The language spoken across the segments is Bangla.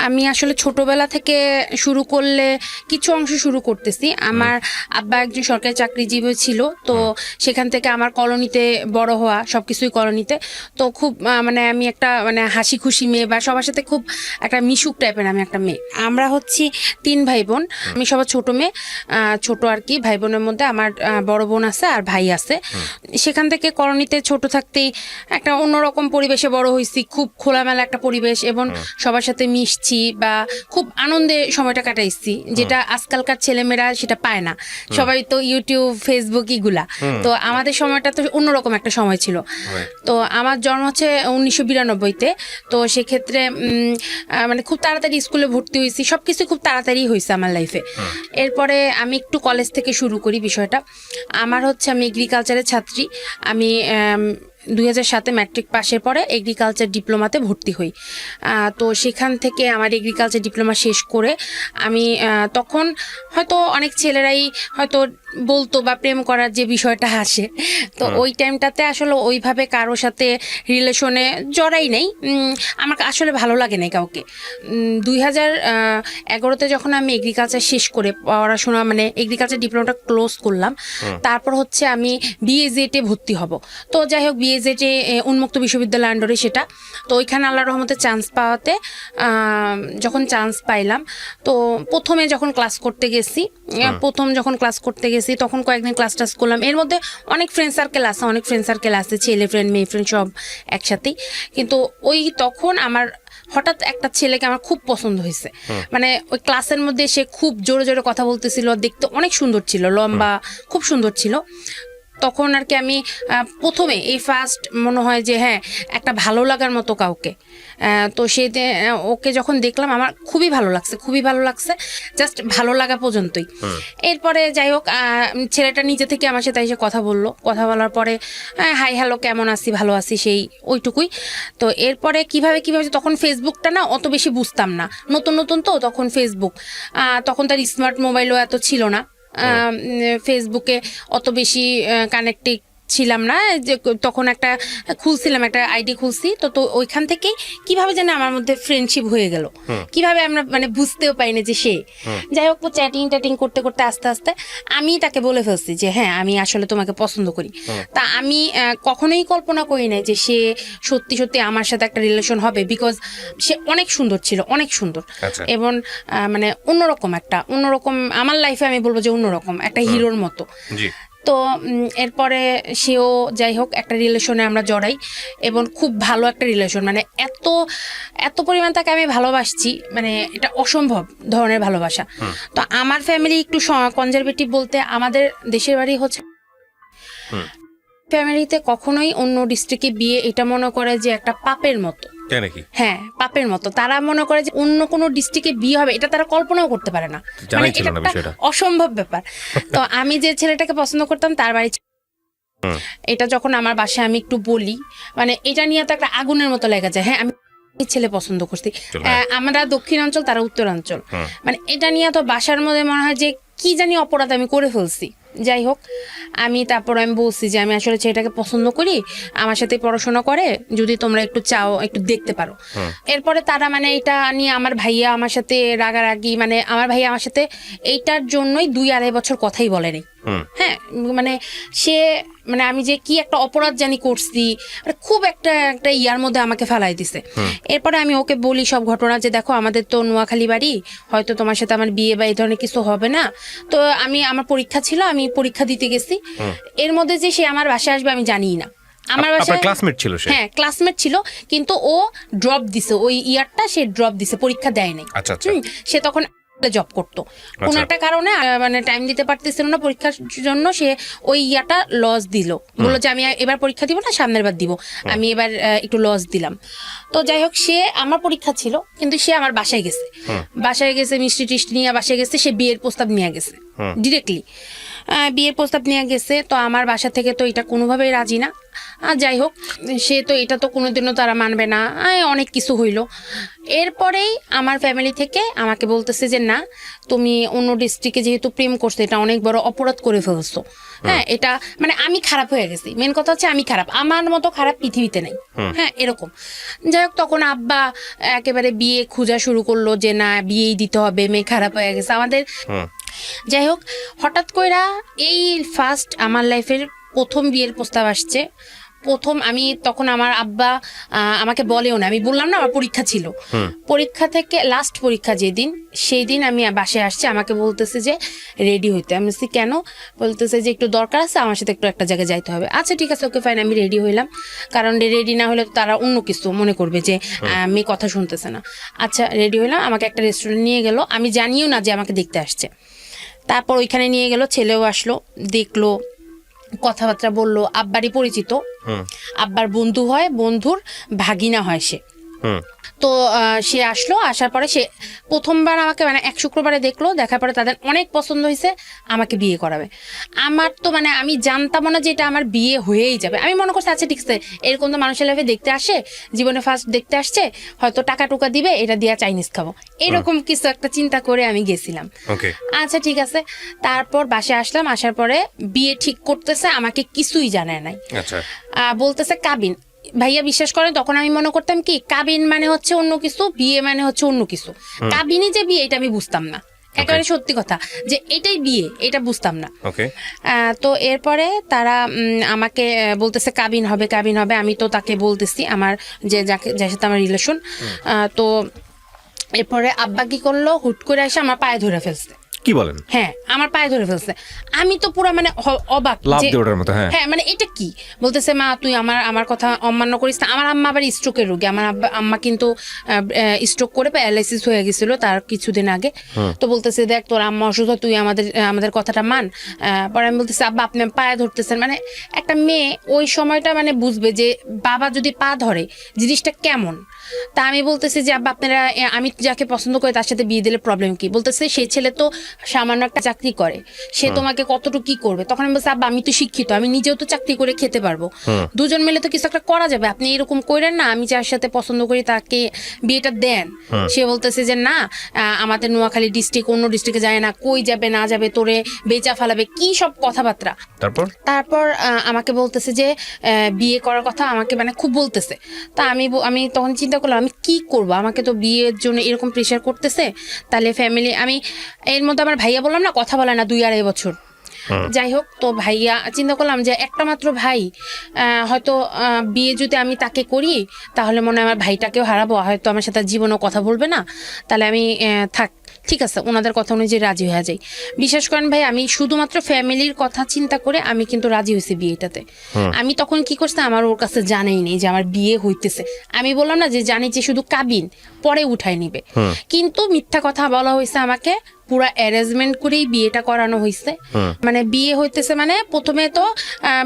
আমি আসলে ছোটবেলা থেকে শুরু করলে কিছু অংশ শুরু করতেছি। আমার আব্বা একজন সরকারি চাকরিজীবী ছিল, তো সেখান থেকে আমার কলোনিতে বড় হওয়া, সবকিছুই কলোনিতে। তো খুব মানে আমি একটা মানে হাসি খুশি মেয়ে বা সবার সাথে খুব একটা মিশুক টাইপের আমি একটা মেয়ে। আমরা হচ্ছি 3 ভাই বোন, আমি সবার ছোট মেয়ে, ছোট আর কি। ভাই বোনের মধ্যে আমার বড় বোন আছে আর ভাই আছে। সেখান থেকে কলোনিতে ছোট থাকতেই একটা অন্যরকম পরিবেশে বড় হয়েছি, খুব খোলামেলা একটা পরিবেশ, এবং সবার সাথে মিশছি বা খুব আনন্দে সময়টা কাটাইছি, যেটা আজকালকার ছেলেমেয়েরা সেটা পায় না। সবাই তো ইউটিউব, ফেসবুক এগুলা, তো আমাদের সময়টা তো অন্যরকম একটা সময় ছিল। তো আমার জন্ম হচ্ছে 1992-তে। তো সেক্ষেত্রে মানে খুব তাড়াতাড়ি স্কুলে ভর্তি হয়েছি, সবকিছু খুব তাড়াতাড়ি হয়েছে আমার লাইফে। এরপরে আমি একটু কলেজ থেকে শুরু করি বিষয়টা। আমার হচ্ছে আমি এগ্রিকালচারের ছাত্রী। আমি 2007-এ ম্যাট্রিক পাশের পরে এগ্রিকালচার ডিপ্লোমাতে ভর্তি হই। তো সেখান থেকে আমার এগ্রিকালচার ডিপ্লোমা শেষ করে আমি তখন হয়তো অনেক ছেলেরাই হয়তো বলতো বা প্রেম করার যে বিষয়টা আসে, তো ওই টাইমটাতে আসলে ওইভাবে কারোর সাথে রিলেশনে জড়াই নেই। আমার আসলে ভালো লাগে নাই কাউকে। 2011-তে যখন আমি এগ্রিকালচার শেষ করে পড়াশোনা মানে এগ্রিকালচার ডিপ্লোমাটা ক্লোজ করলাম, তারপর হচ্ছে আমি বিএজেটে ভর্তি হব। তো যাই হোক, বিএজেটে উন্মুক্ত বিশ্ববিদ্যালয় আন্ডারে সেটা। তো ওইখানে আল্লাহর রহমতে চান্স পাওয়াতে যখন চান্স পাইলাম, তো প্রথমে যখন ক্লাস করতে গেছি তখন কয়েকদিন ক্লাস টাস করলাম। এর মধ্যে অনেক ফ্রেন্ড সার্কেল আছে, ছেলে ফ্রেন্ড মেয়ে ফ্রেন্ড সব একসাথেই। কিন্তু ওই তখন আমার হঠাৎ একটা ছেলেকে আমার খুব পছন্দ হয়েছে। মানে ওই ক্লাসের মধ্যে সে খুব জোরে জোরে কথা বলতেছিল, দেখতে অনেক সুন্দর ছিল, লম্বা, খুব সুন্দর ছিল। তখন আর কি আমি প্রথমে এই ফার্স্ট মনে হয় যে হ্যাঁ, একটা ভালো লাগার মতো কাউকে। তো ওকে যখন দেখলাম আমার খুবই ভালো লাগছে, জাস্ট ভালো লাগা পর্যন্তই। এরপরে যাই হোক, ছেলেটা নিজে থেকে আমার সাথে এসে কথা বলার পরে হাই হ্যালো কেমন আছি, ভালো আছি, সেই ওইটুকুই। তো এরপরে কিভাবে তখন ফেসবুকটা না অত বেশি বুঝতাম না, নতুন তো তখন ফেসবুক, তখন তার স্মার্ট মোবাইলও এত ছিল না, ফেসবুকে অত বেশি কানেক্টেড ছিলাম না। যে তখন একটা আইডি খুলছি, তো ওইখান থেকেই কিভাবে যেন আমার মধ্যে ফ্রেন্ডশিপ হয়ে গেল, কিভাবে আমরা মানে বুঝতেও পাইনি যে সে। যাই হোক, চ্যাটিং করতে আস্তে আস্তে আমি তাকে বলে ফেলছি যে হ্যাঁ, আমি আসলে তোমাকে পছন্দ করি। তা আমি কখনোই কল্পনা করি নাই যে সে সত্যি আমার সাথে একটা রিলেশন হবে, বিকজ সে অনেক সুন্দর ছিল, অনেক সুন্দর, এবং মানে অন্যরকম আমার লাইফে আমি বলবো যে অন্যরকম একটা হিরোর মতো। তো এরপরে সেও যাই হোক একটা রিলেশনে আমরা জড়াই, এবং খুব ভালো একটা রিলেশন, মানে এত পরিমাণ তাকে আমি ভালোবাসছি, মানে এটা অসম্ভব ধরনের ভালোবাসা। তো আমার ফ্যামিলি একটু কনজারভেটিভ, বলতে আমাদের দেশের বাড়ি হচ্ছে, ফ্যামিলিতে কখনোই অন্য ডিস্ট্রিক্টে বিয়ে এটা মনে করে যে একটা পাপের মতো। হ্যাঁ, পাপের মতো। তারা মনে করে যে অন্য কোনো ডিস্ট্রিক্টে বিয়ে হবে, এটা তারা কল্পনাও করতে পারে না, মানে এটা অসম্ভব ব্যাপার। তো আমি যে ছেলেটাকে পছন্দ করতাম তার বাড়ি, এটা যখন আমার বাসায় আমি একটু বলি, মানে এটা নিয়ে তো একটা আগুনের মতো লেগে যায়। হ্যাঁ, আমি ছেলে পছন্দ করছি, আমরা দক্ষিণাঞ্চল, তারা উত্তরাঞ্চল, মানে এটা নিয়ে তো বাসার মধ্যে মনে হয় যে কি জানি অপরাধ আমি করে ফেলছি। যাই হোক, আমি বলছি যে আমি আসলে ছেলেটাকে পছন্দ করি, আমার সাথে পড়াশোনা করে, যদি তোমরা একটু চাও একটু দেখতে পারো। এরপরে তারা মানে এটা নিয়ে আমার ভাইয়া আমার সাথে রাগারাগি, মানে আমার ভাইয়া আমার সাথে এইটার জন্যই 2-2.5 বছর কথাই বলেনি। হ্যাঁ, মানে সে মানে আমি যে কি একটা অপরাধ জানি করছি, খুব একটা ইয়ার মধ্যে আমাকে ফেলাই দিছে। এরপরে আমি ওকে বলি সব ঘটনা, যে দেখো আমাদের তো নোয়াখালী বাড়ি, হয়তো তোমার সাথে আমার বিয়ে বা এই ধরনের কিছু হবে না। তো আমার পরীক্ষা ছিল, আমি পরীক্ষা দিতে গেছি, এর মধ্যে যে সে আমার বাসায় আসবে আমি জানি না। আমার বাসায় ক্লাসমেট ছিল, হ্যাঁ ক্লাসমেট ছিল, কিন্তু ও ড্রপ দিছে, ওই ইয়ারটা সে ড্রপ দিছে, পরীক্ষা দেয় নাই। সে তখন জব করতো, কোন একটা কারণে মানে টাইম দিতে পারতেছিল না পরীক্ষার জন্য, সে ওই ইয়াটা লস দিল, বললো যে আমি এবার পরীক্ষা দিব না, সামনের বার দিব, আমি এবার একটু লস দিলাম। তো যাই হোক, সে আমার পরীক্ষা ছিল, কিন্তু সে আমার বাসায় গেছে মিষ্টি টিষ্টি নিয়ে বাসায় গেছে, সে বিয়ের প্রস্তাব নিয়ে গেছে ডিরেক্টলি। বিয়ের প্রস্তাব নিয়ে গেছে, তো আমার বাসা থেকে তো এটা কোনোভাবেই রাজি না। যাই হোক, সে তো এটা তো কোনোদিনও তারা মানবে না, অনেক কিছু হইলো। এরপরেই আমার ফ্যামিলি থেকে আমাকে বলতেছে যে না, তুমি অন্য ডিস্ট্রিক্টে যেহেতু প্রেম করছো, এটা অনেক বড় অপরাধ করে ফেলছো। হ্যাঁ, এটা মানে আমি খারাপ হয়ে গেছি, মেন কথা হচ্ছে আমি খারাপ, আমার মতো খারাপ পৃথিবীতে নেই। হ্যাঁ, এরকম। যাই হোক, তখন আব্বা একেবারে বিয়ে খোঁজা শুরু করলো যে না, বিয়েই দিতে হবে, মেয়ে খারাপ হয়ে গেছে আমাদের। যাই হোক, হঠাৎ কইরা এই ফার্স্ট আমার লাইফের প্রথম বিয়ের প্রস্তাব আসছে। প্রথম আমি তখন আমার আব্বা আমাকে বলেও না, আমি বললাম না আমার পরীক্ষা ছিল, পরীক্ষা থেকে লাস্ট পরীক্ষা যেদিন, সেই দিন আমি বাসায় আসছি, আমাকে বলতেছে যে রেডি হইতে। আমি বলছি কেন? বলতেছে যে একটু দরকার আছে, আমার সাথে একটু একটা জায়গায় যাইতে হবে। আচ্ছা ঠিক আছে, ওকে ফাইন। আমি রেডি হইলাম, কারণ রেডি না হলে তারা অন্য কিছু মনে করবে যে মেয়ে কথা শুনতেছে না। আচ্ছা, রেডি হইলাম, আমাকে একটা রেস্টুরেন্ট নিয়ে গেল, আমি জানিও না যে আমাকে দেখতে আসছে। তারপর ওইখানে নিয়ে গেল, ছেলেও আসলো, দেখলো, কথাবার্তা বললো, আব্বারই পরিচিত, আব্বার বন্ধু হয়, বন্ধুর ভাগিনা হয় সে। তো সে আসলো, আসার পরে সে প্রথমবার আমাকে মানে এক শুক্রবারে দেখলো, দেখার পরে তাদের অনেক পছন্দ হয়েছে, আমাকে বিয়ে করাবে। আমার তো মানে আমি জানতাম না যে এটা আমার বিয়ে হয়েই যাবে। আমি মনে করছি আচ্ছা ঠিক আছে, এরকম তো মানুষের লাইফে দেখতে আসে, জীবনে ফার্স্ট দেখতে আসছে, হয়তো টাকা টুকা দিবে, এটা দিয়া চাইনিজ খাবো, এরকম কিছু একটা চিন্তা করে আমি গেছিলাম। আচ্ছা ঠিক আছে। তারপর বাসায় আসলাম, আসার পরে বিয়ে ঠিক করতেছে, আমাকে কিছুই জানায় নাই। বলতেছে কাবিন। ভাইয়া বিশ্বাস করেন, তখন আমি মনে করতাম কি কাবিন মানে হচ্ছে অন্য কিছু, বিয়ে মানে হচ্ছে অন্য কিছু। কাবিনই যে বিয়ে এটা আমি বুঝতাম না, একেবারে সত্যি কথা, যে এটাই বিয়ে এটা বুঝতাম না। তো এরপরে তারা আমাকে বলতেছে কাবিন হবে, কাবিন হবে। আমি তো তাকে বলতেছি আমার যে যার সাথে আমার রিলেশন। তো এরপরে আব্বা কি করলো, হুট করে এসে আমার পায়ে ধরে ফেলছে। কি বলেন? হ্যাঁ, আমার পায়ে ধরে ফেলছে। আমি তো পুরো মানে অবাক, হ্যাঁ মানে এটা কি? বলতেছে মা তুই আমার কথা অমান্য করিস না। আমার আম্মা আবার স্ট্রোকের রোগী, আমার আম্মা কিন্তু স্ট্রোক করে প্যারালাইসিস হয়ে গেছিল তার কিছুদিন আগে। তো বলতেছে দেখ তোর আম্মা অসুস্থ, তুই আমাদের কথাটা মান। পরে আমি বলতেছি আব্বা আপনি পায়ে ধরতেছেন, মানে একটা মেয়ে ওই সময়টা মানে বুঝবে যে বাবা যদি পা ধরে জিনিসটা কেমন। তা আমি বলতেছি যে আব্বা আপনারা, আমি যাকে পছন্দ করি তার সাথে বিয়ে দিলে প্রবলেম কি? বলতেছে সেই ছেলে তো সামান্য একটা চাকরি করে, সে তোমাকে কতটুকু কি করবে? তখন আমি বলছি আব্বা আমি তো শিক্ষিত, আমি নিজেও তো চাকরি করে খেতে পারবো, দুজন মিলে তো কিছু একটা করা যাবে, আপনি এরকম করেন না, আমি যার সাথে পছন্দ করি তাকে বিয়েটা দেন। সে বলতেছে যে না, আমাদের নোয়াখালী ডিস্ট্রিক্ট অন্য ডিস্ট্রিক্টে যায় না, কই যাবে না যাবে, তোরে বেচা ফালাবে, কি সব কথাবার্তা। তারপর আমাকে বলতেছে যে বিয়ে করার কথা, আমাকে মানে খুব বলতেছে। তা আমি তখন চিন্তা করলাম আমি কি করব, আমাকে তো বিয়ের জন্য এরকম প্রেশার করতেছে, তাহলে ফ্যামিলি, আমি এর মধ্যে আমার ভাইয়া বললাম না কথা বলে না 2-2.5 বছর। যাই হোক, তো ভাইয়া চিন্তা করলাম যে একটা মাত্র ভাই, হয়তো বিয়ে যদি আমি তাকে করি তাহলে মনে হয় আমার ভাইটাকেও হারাবো, হয়তো আমার সাথে জীবনও কথা বলবে না, তাহলে আমি থাক, ঠিক আছে ওনাদের কথা অনুযায়ী রাজি হয়ে যাই। বিশ্বাস করেন ভাই, আমি শুধুমাত্র ফ্যামিলির কথা চিন্তা করে আমি কিন্তু রাজি হয়েছি বিয়েটাতে। আমি তখন কি করছি, আমার ওর কাছে জানাই নেই যে আমার বিয়ে হইতেছে। আমি বললাম না যে জানি যে শুধু কাবিন পরে উঠাই নিবে, কিন্তু মিথ্যা কথা বলা হয়েছে আমাকে, পুরা অ্যারেঞ্জমেন্ট করেই বিয়েটা করানো হয়েছে। মানে বিয়ে হইতেছে মানে প্রথমে তো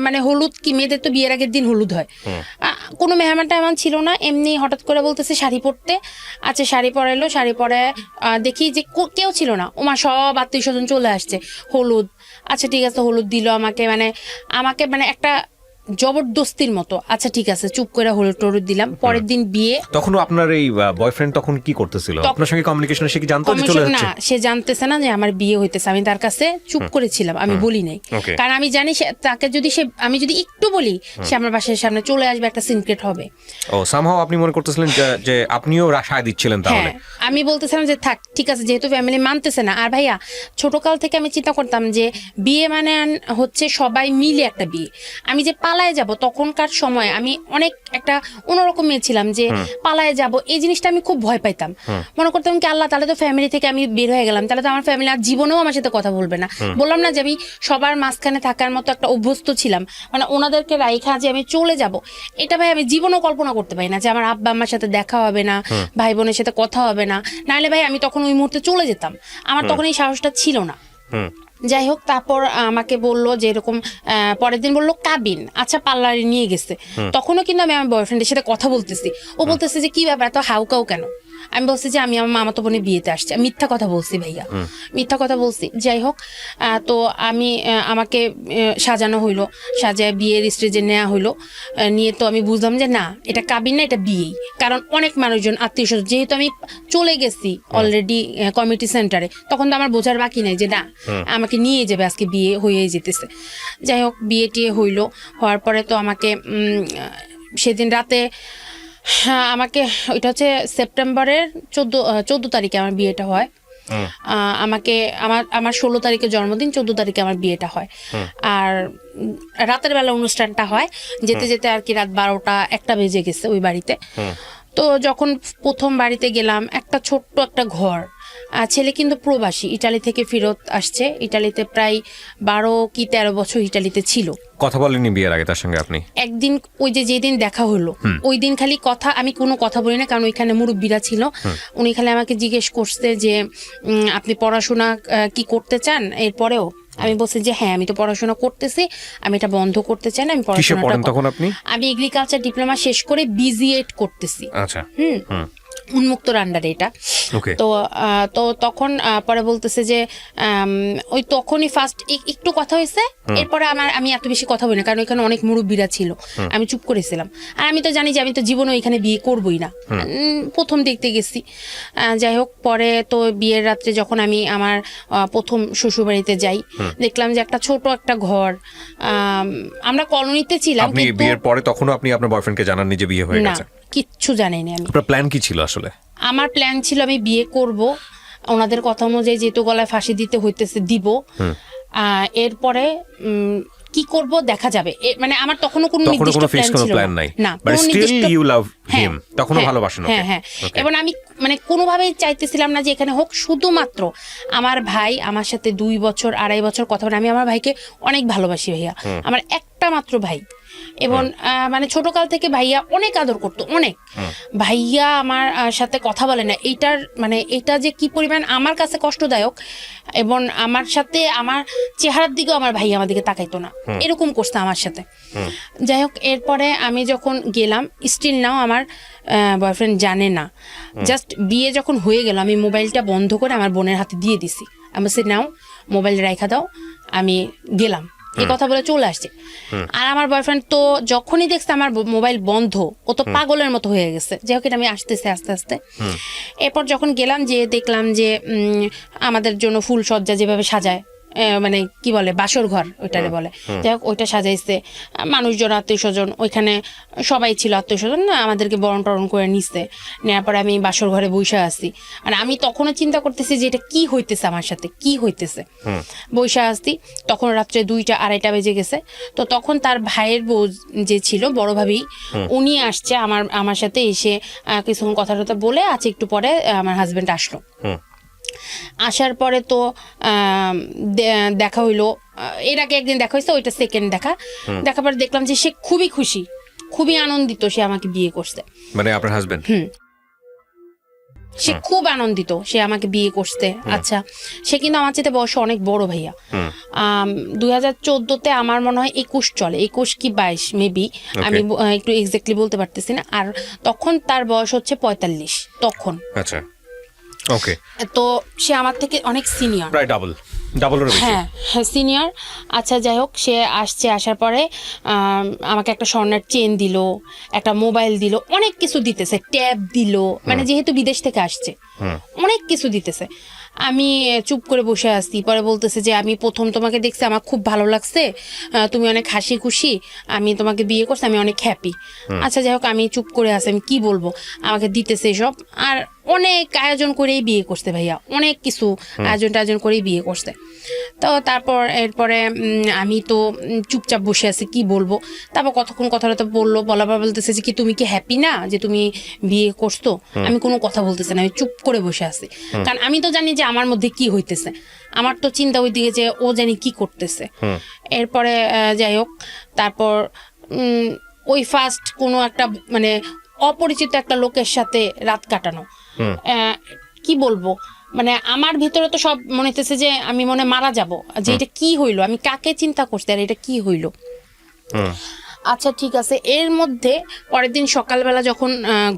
মানে হলুদ, কি মেয়েদের তো বিয়ের আগের দিন হলুদ হয়, কোনো মেহমান টেহমান ছিল না, এমনি হঠাৎ করে বলতেছে শাড়ি পরতে। আচ্ছা শাড়ি পরাইলো, শাড়ি পরে দেখি যে কেউ ছিল না, ওমা সব আত্মীয় স্বজন চলে আসছে, হলুদ। আচ্ছা ঠিক আছে, হলুদ দিল আমাকে মানে একটা জবরদস্তির মতো। আচ্ছা ঠিক আছে, চুপ করে হলুদ টলুদ দিলাম। পরের দিন বিয়ে। তখন আপনার এই বয়ফ্রেন্ড তখন কি করতেছিল? আপনার সঙ্গে কমিউনিকেশন সে কি জানতো যে চলে যাচ্ছে? না, সে জানতেছে না যে আমার বিয়ে হইতেছে। আমি তার কাছে চুপ করেছিলাম, আমি বলি নাই, কারণ আমি জানি তাকে যদি আমি যদি একটু বলি, সে আমার বাসার সামনে চলে আসবে, একটা সিক্রেট হবে। ও সামহাও আপনি মনে করতেছিলেন যে আপনিও রাশায় দিচ্ছিলেন তাহলে? আমি বলতেছিলাম যে থাক ঠিক আছে, যেহেতু ফ্যামিলি মানতেছে না। আর ভাইয়া ছোটকাল থেকে আমি চিন্তা করতাম যে বিয়ে মানে হচ্ছে সবাই মিলে একটা বিয়ে। আমি যে পালায় যাব, তখনকার সময় আমি অনেক একটা অন্যরকম মেয়ে ছিলাম, যে পালায় যাব এই জিনিসটা আমি খুব ভয় পাইতাম। মনে করতাম কি আল্লাহ, তাহলে তো ফ্যামিলি থেকে আমি বের হয়ে গেলাম, তাহলে তো আমার ফ্যামিলি আর জীবনেও আমার সাথে কথা বলবে না। বললাম না যে আমি সবার মাঝখানে থাকার মতো একটা অভ্যস্ত ছিলাম, মানে ওনাদেরকে রাইখা যে আমি চলে যাব, এটা ভাই আমি জীবনও কল্পনা করতে পারি না যে আমার আব্বা আমার সাথে দেখা হবে না, ভাই বোনের সাথে কথা হবে না। নাহলে ভাই আমি তখন ওই মুহূর্তে চলে যেতাম, আমার তখন এই সাহসটা ছিল না। যাই হোক, তারপর আমাকে বললো যে এরকম, পরের দিন বললো কাবিন। আচ্ছা পার্লারে নিয়ে গেছে, তখনও কিন্তু আমি আমার বয়ফ্রেন্ডের সাথে কথা বলতেছি, ও বলতেছে যে কি ব্যাপার এত হাউকাউ কেন? আমি বলছি যে আমি আমার মামাতো বোনের বিয়েতে আসছি, আমি মিথ্যা কথা বলছি ভাইয়া, মিথ্যা কথা বলছি। যাই হোক, তো আমি আমাকে সাজানো হইলো, সাজায় বিয়ের স্টেজে নেওয়া হইলো। নিয়ে তো আমি বুঝলাম যে না, এটা কাবিন না, এটা বিয়েই। কারণ অনেক মানুষজন, আত্মীয় স্বজন, যেহেতু আমি চলে গেছি অলরেডি কমিউনিটি সেন্টারে, তখন তো আমার বোঝার বাকি নাই যে না, আমাকে নিয়ে যাবে, আজকে বিয়ে হয়ে যেতেছে। যাই হোক, বিয়ে টিয়ে হইলো, হওয়ার পরে তো আমাকে সেদিন রাতে, হ্যাঁ, আমাকে ওইটা হচ্ছে সেপ্টেম্বরের 14 তারিখে আমার বিয়েটা হয়। আমাকে আমার 16 তারিখে জন্মদিন, 14 তারিখে আমার বিয়েটা হয়। আর রাতের বেলা অনুষ্ঠানটা হয়, যেতে যেতে আর কি রাত 12টা 1টা বেজে গেছে ওই বাড়িতে। তো যখন প্রথম বাড়িতে গেলাম, একটা ছোট্ট একটা ঘর, ছেলে কিন্তু প্রবাসী, ইটালি থেকে ফেরত আসছে। ইটালিতে প্রায় 12 কি 13 বছর ইটালিতে ছিল। কথা বলেননি বিয়ের আগে তার সঙ্গে আপনি? একদিন ওই যেদিন দেখা হলো, ওই দিন খালি কথা, আমি কোনো কথা বলি না, কারণ ওইখানে মুরব্বীরা ছিল। উনি খালি আমাকে জিজ্ঞেস করছে যে আপনি পড়াশোনা কি করতে চান এরপরেও? আমি বলছি যে হ্যাঁ, আমি তো পড়াশোনা করতেছি, আমি এটা বন্ধ করতে চাই না, আমি পড়াশোনাটা। তখন আপনি? আমি এগ্রিকালচার ডিপ্লোমা শেষ করে বিজিএড করতেছি। আচ্ছা। উন্মুক্তর আন্ডারে এটা। তো তো তখন পরে বলতেছে যে ওই তখনই ফার্স্ট একটু কথা হয়েছে, এরপরে আমি এত বেশি কথা বলি না, কারণ এখানে অনেক মুরব্বীরা ছিল, আমি চুপ করেছিলাম। আর আমি তো জানি যে আমি তো জীবনে এখানে বিয়ে করবই না, প্রথম দেখতে গেছি। যাই হোক, পরে তো বিয়ের রাত্রে যখন আমি আমার প্রথম শ্বশুরবাড়িতে যাই, দেখলাম যে একটা ছোট একটা ঘর, আমরা কলোনিতে ছিলাম। আপনি বিয়ের পরে তখনও আপনি আপনার বয়ফ্রেন্ডকে জানাননি যে বিয়ে হয়ে গেছে? কিচ্ছু জানাইনি আমি। আপনার প্ল্যান কি ছিল আসলে? আমার প্ল্যান ছিল আমি বিয়ে করব, ওনাদের কথা অনুযায়ী যেহেতু গলায় ফাঁসি দিতে হইতেছে দিব। এরপরে কি করব দেখা যাবে, মানে আমার তখনও কোনো নির্দিষ্ট প্ল্যান ছিল না। বাট স্টিল ইউ লাভ হিম, তখনও ভালোবাসেন ওকে? হ্যাঁ। এবং আমি মানে কোনোভাবেই চাইতেছিলাম না যে এখানে হোক, শুধুমাত্র আমার ভাই আমার সাথে 2 বছর 2.5 বছর কথা বলে। আমি আমার ভাইকে অনেক ভালোবাসি ভাইয়া, আমার একটা মাত্র ভাই। এবং মানে ছোটকাল থেকে ভাইয়া অনেক আদর করতো, অনেক। ভাইয়া আমার সাথে কথা বলে না, এইটার মানে এটা যে কি পরিমাণ আমার কাছে কষ্টদায়ক। এবং আমার সাথে আমার চেহারার দিকেও আমার ভাইয়া আমার দিকে তাকাইতো না, এরকম করছে আমার সাথে। যাই হোক, এরপরে আমি যখন গেলাম, স্টিল নাও আমার বয়ফ্রেন্ড জানে না। জাস্ট বিয়ে যখন হয়ে গেল, আমি মোবাইলটা বন্ধ করে আমার বোনের হাতে দিয়ে দিছি। আমি বলছি নাও, মোবাইল রাখা দাও, আমি গেলাম, এই কথা বলে চলে আসছে। আর আমার বয়ফ্রেন্ড তো যখনই দেখছে আমার মোবাইল বন্ধ, ও তো পাগলের মতো হয়ে গেছে। যাই হোক, আমি আসতেছে আস্তে আস্তে। এরপর যখন গেলাম, যে দেখলাম যে আমাদের জন্য ফুল সজ্জা যেভাবে সাজায়, মানে কি বলে বাসর ঘর ওইটারে বলে, যাই হোক ওইটা সাজাইছে, মানুষজন আত্মীয় স্বজন ওইখানে সবাই ছিল, আত্মীয় স্বজন না, আমাদেরকে বরণ টরণ করে নিচ্ছে। নেওয়ার পরে আমি বাসর ঘরে বসে আসছি। আর আমি তখনও চিন্তা করতেছি যে এটা কি হইতেছে, আমার সাথে কি হইতেছে। বসে আসছি, তখন রাত্রে 2টা 2:30 বেজে গেছে। তো তখন তার ভাইয়ের বউ যে ছিল, বড় ভাবি, উনি আসছে আমার সাথে এসে কিছুক্ষণ কথা টথা বলে আছে। একটু পরে আমার হাজবেন্ড আসলো। আসার পরে তো দেখা হইলো, এর আগে একদিন দেখা হয়েছে, ওইটা সেকেন্ড দেখার পরে দেখলাম যে সে খুবই খুশি, খুবই আনন্দিত, সে আমাকে বিয়ে করছে। মানে আপনার হাজবেন্ড? সে খুব আনন্দিত, সে আমাকে বিয়ে করছে। আচ্ছা, সে কিন্তু আমার চেয়ে বয়সে অনেক বড় ভাইয়া। 2014-তে আমার মনে হয় 21 চলে, 21 কি 22 মেবি, আমি একটু এক্স্যাক্টলি বলতে পারতেছি না। আর তখন তার বয়স হচ্ছে 45 তখন। আচ্ছা, ওকে। তো সে আমার থেকে অনেক সিনিয়র, প্রায় ডাবলের বেশি। হ্যাঁ সিনিয়র। আচ্ছা, যাই হোক, সে আসছে, আসার পরে আমাকে একটা স্বর্ণের চেন দিল, একটা মোবাইল দিল, অনেক কিছু দিতেছে, ট্যাব দিল, মানে যেহেতু বিদেশ থেকে আসছে অনেক কিছু দিতেছে। আমি চুপ করে বসে আসছি। পরে বলতেছে যে আমি প্রথম তোমাকে দেখছি, আমার খুব ভালো লাগছে, তুমি অনেক হাসি খুশি, আমি তোমাকে বিয়ে করছি, আমি অনেক হ্যাপি। আচ্ছা, যাই হোক, আমি চুপ করে আসি, আমি কি বলবো, আমাকে দিতেছে সব। আর অনেক আয়োজন করেই বিয়ে করছে ভাইয়া, অনেক কিছু আয়োজন করেই বিয়ে করছে। তো তারপর এরপরে আমি তো চুপচাপ বসে আছি, কি বলবো। তারপর কতক্ষণ কথাটা বললো, বলার পর বলতেছে যে কি তুমি কি হ্যাপি না যে তুমি বিয়ে করছো? আমি কোনো কথা বলতেছি না, আমি চুপ করে বসে আছি, কারণ আমি তো জানি যে আমার মধ্যে কি হইতেছে। আমার তো চিন্তা ওই দিকে যে ও জানি কি করতেছে। এরপরে যাই হোক, তারপর ওই ফার্স্ট কোনো একটা মানে অপরিচিত একটা লোকের সাথে রাত কাটানো, কি বলবো, মানে আমার ভিতরে তো সব মনে হইতেছে যে আমি মনে মারা যাব, যে এটা কি হইলো, আমি কাকে চিন্তা করছি আর এটা কি হইলো। আচ্ছা ঠিক আছে। এর মধ্যে পরের দিন সকালবেলা যখন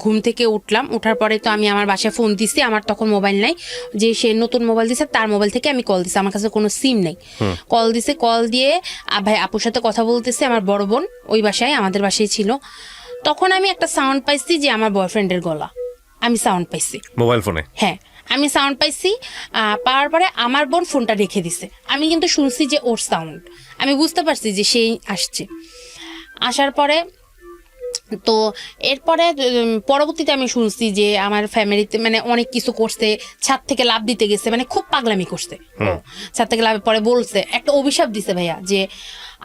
ঘুম থেকে উঠলাম, ওঠার পরে তো আমি আমার বাসায় ফোন দিছি, আমার তখন মোবাইল নাই, যে সে নতুন মোবাইল দিছে তার মোবাইল থেকে আমি কল দিছি, আমার কাছে কোনো সিম নেই। কল দিছে, কল দিয়ে ভাই আপুর সাথে কথা বলতেছে, আমার বড় বোন ওই বাসায় আমাদের বাসায় ছিল। তখন আমি একটা সাউন্ড পাইছি যে আমার বয়ফ্রেন্ডের গলা, আমি সাউন্ড পাইছি মোবাইল ফোনে। হ্যাঁ আমি সাউন্ড পাইছি। পাওয়ার পরে আমার বোন ফোনটা রেখে দিছে, আমি কিন্তু শুনছি যে ওর সাউন্ড, আমি বুঝতে পারছি যে সেই আসছে। আসার পরে তো এরপরে পরবর্তীতে আমি শুনছি যে আমার ফ্যামিলিতে মানে অনেক কিছু করছে, ছাদ থেকে লাফ দিতে গেছে, মানে খুব পাগলামি করছে। ছাদ থেকে লাভ পরে বলছে, একটা অভিশাপ দিছে ভাইয়া যে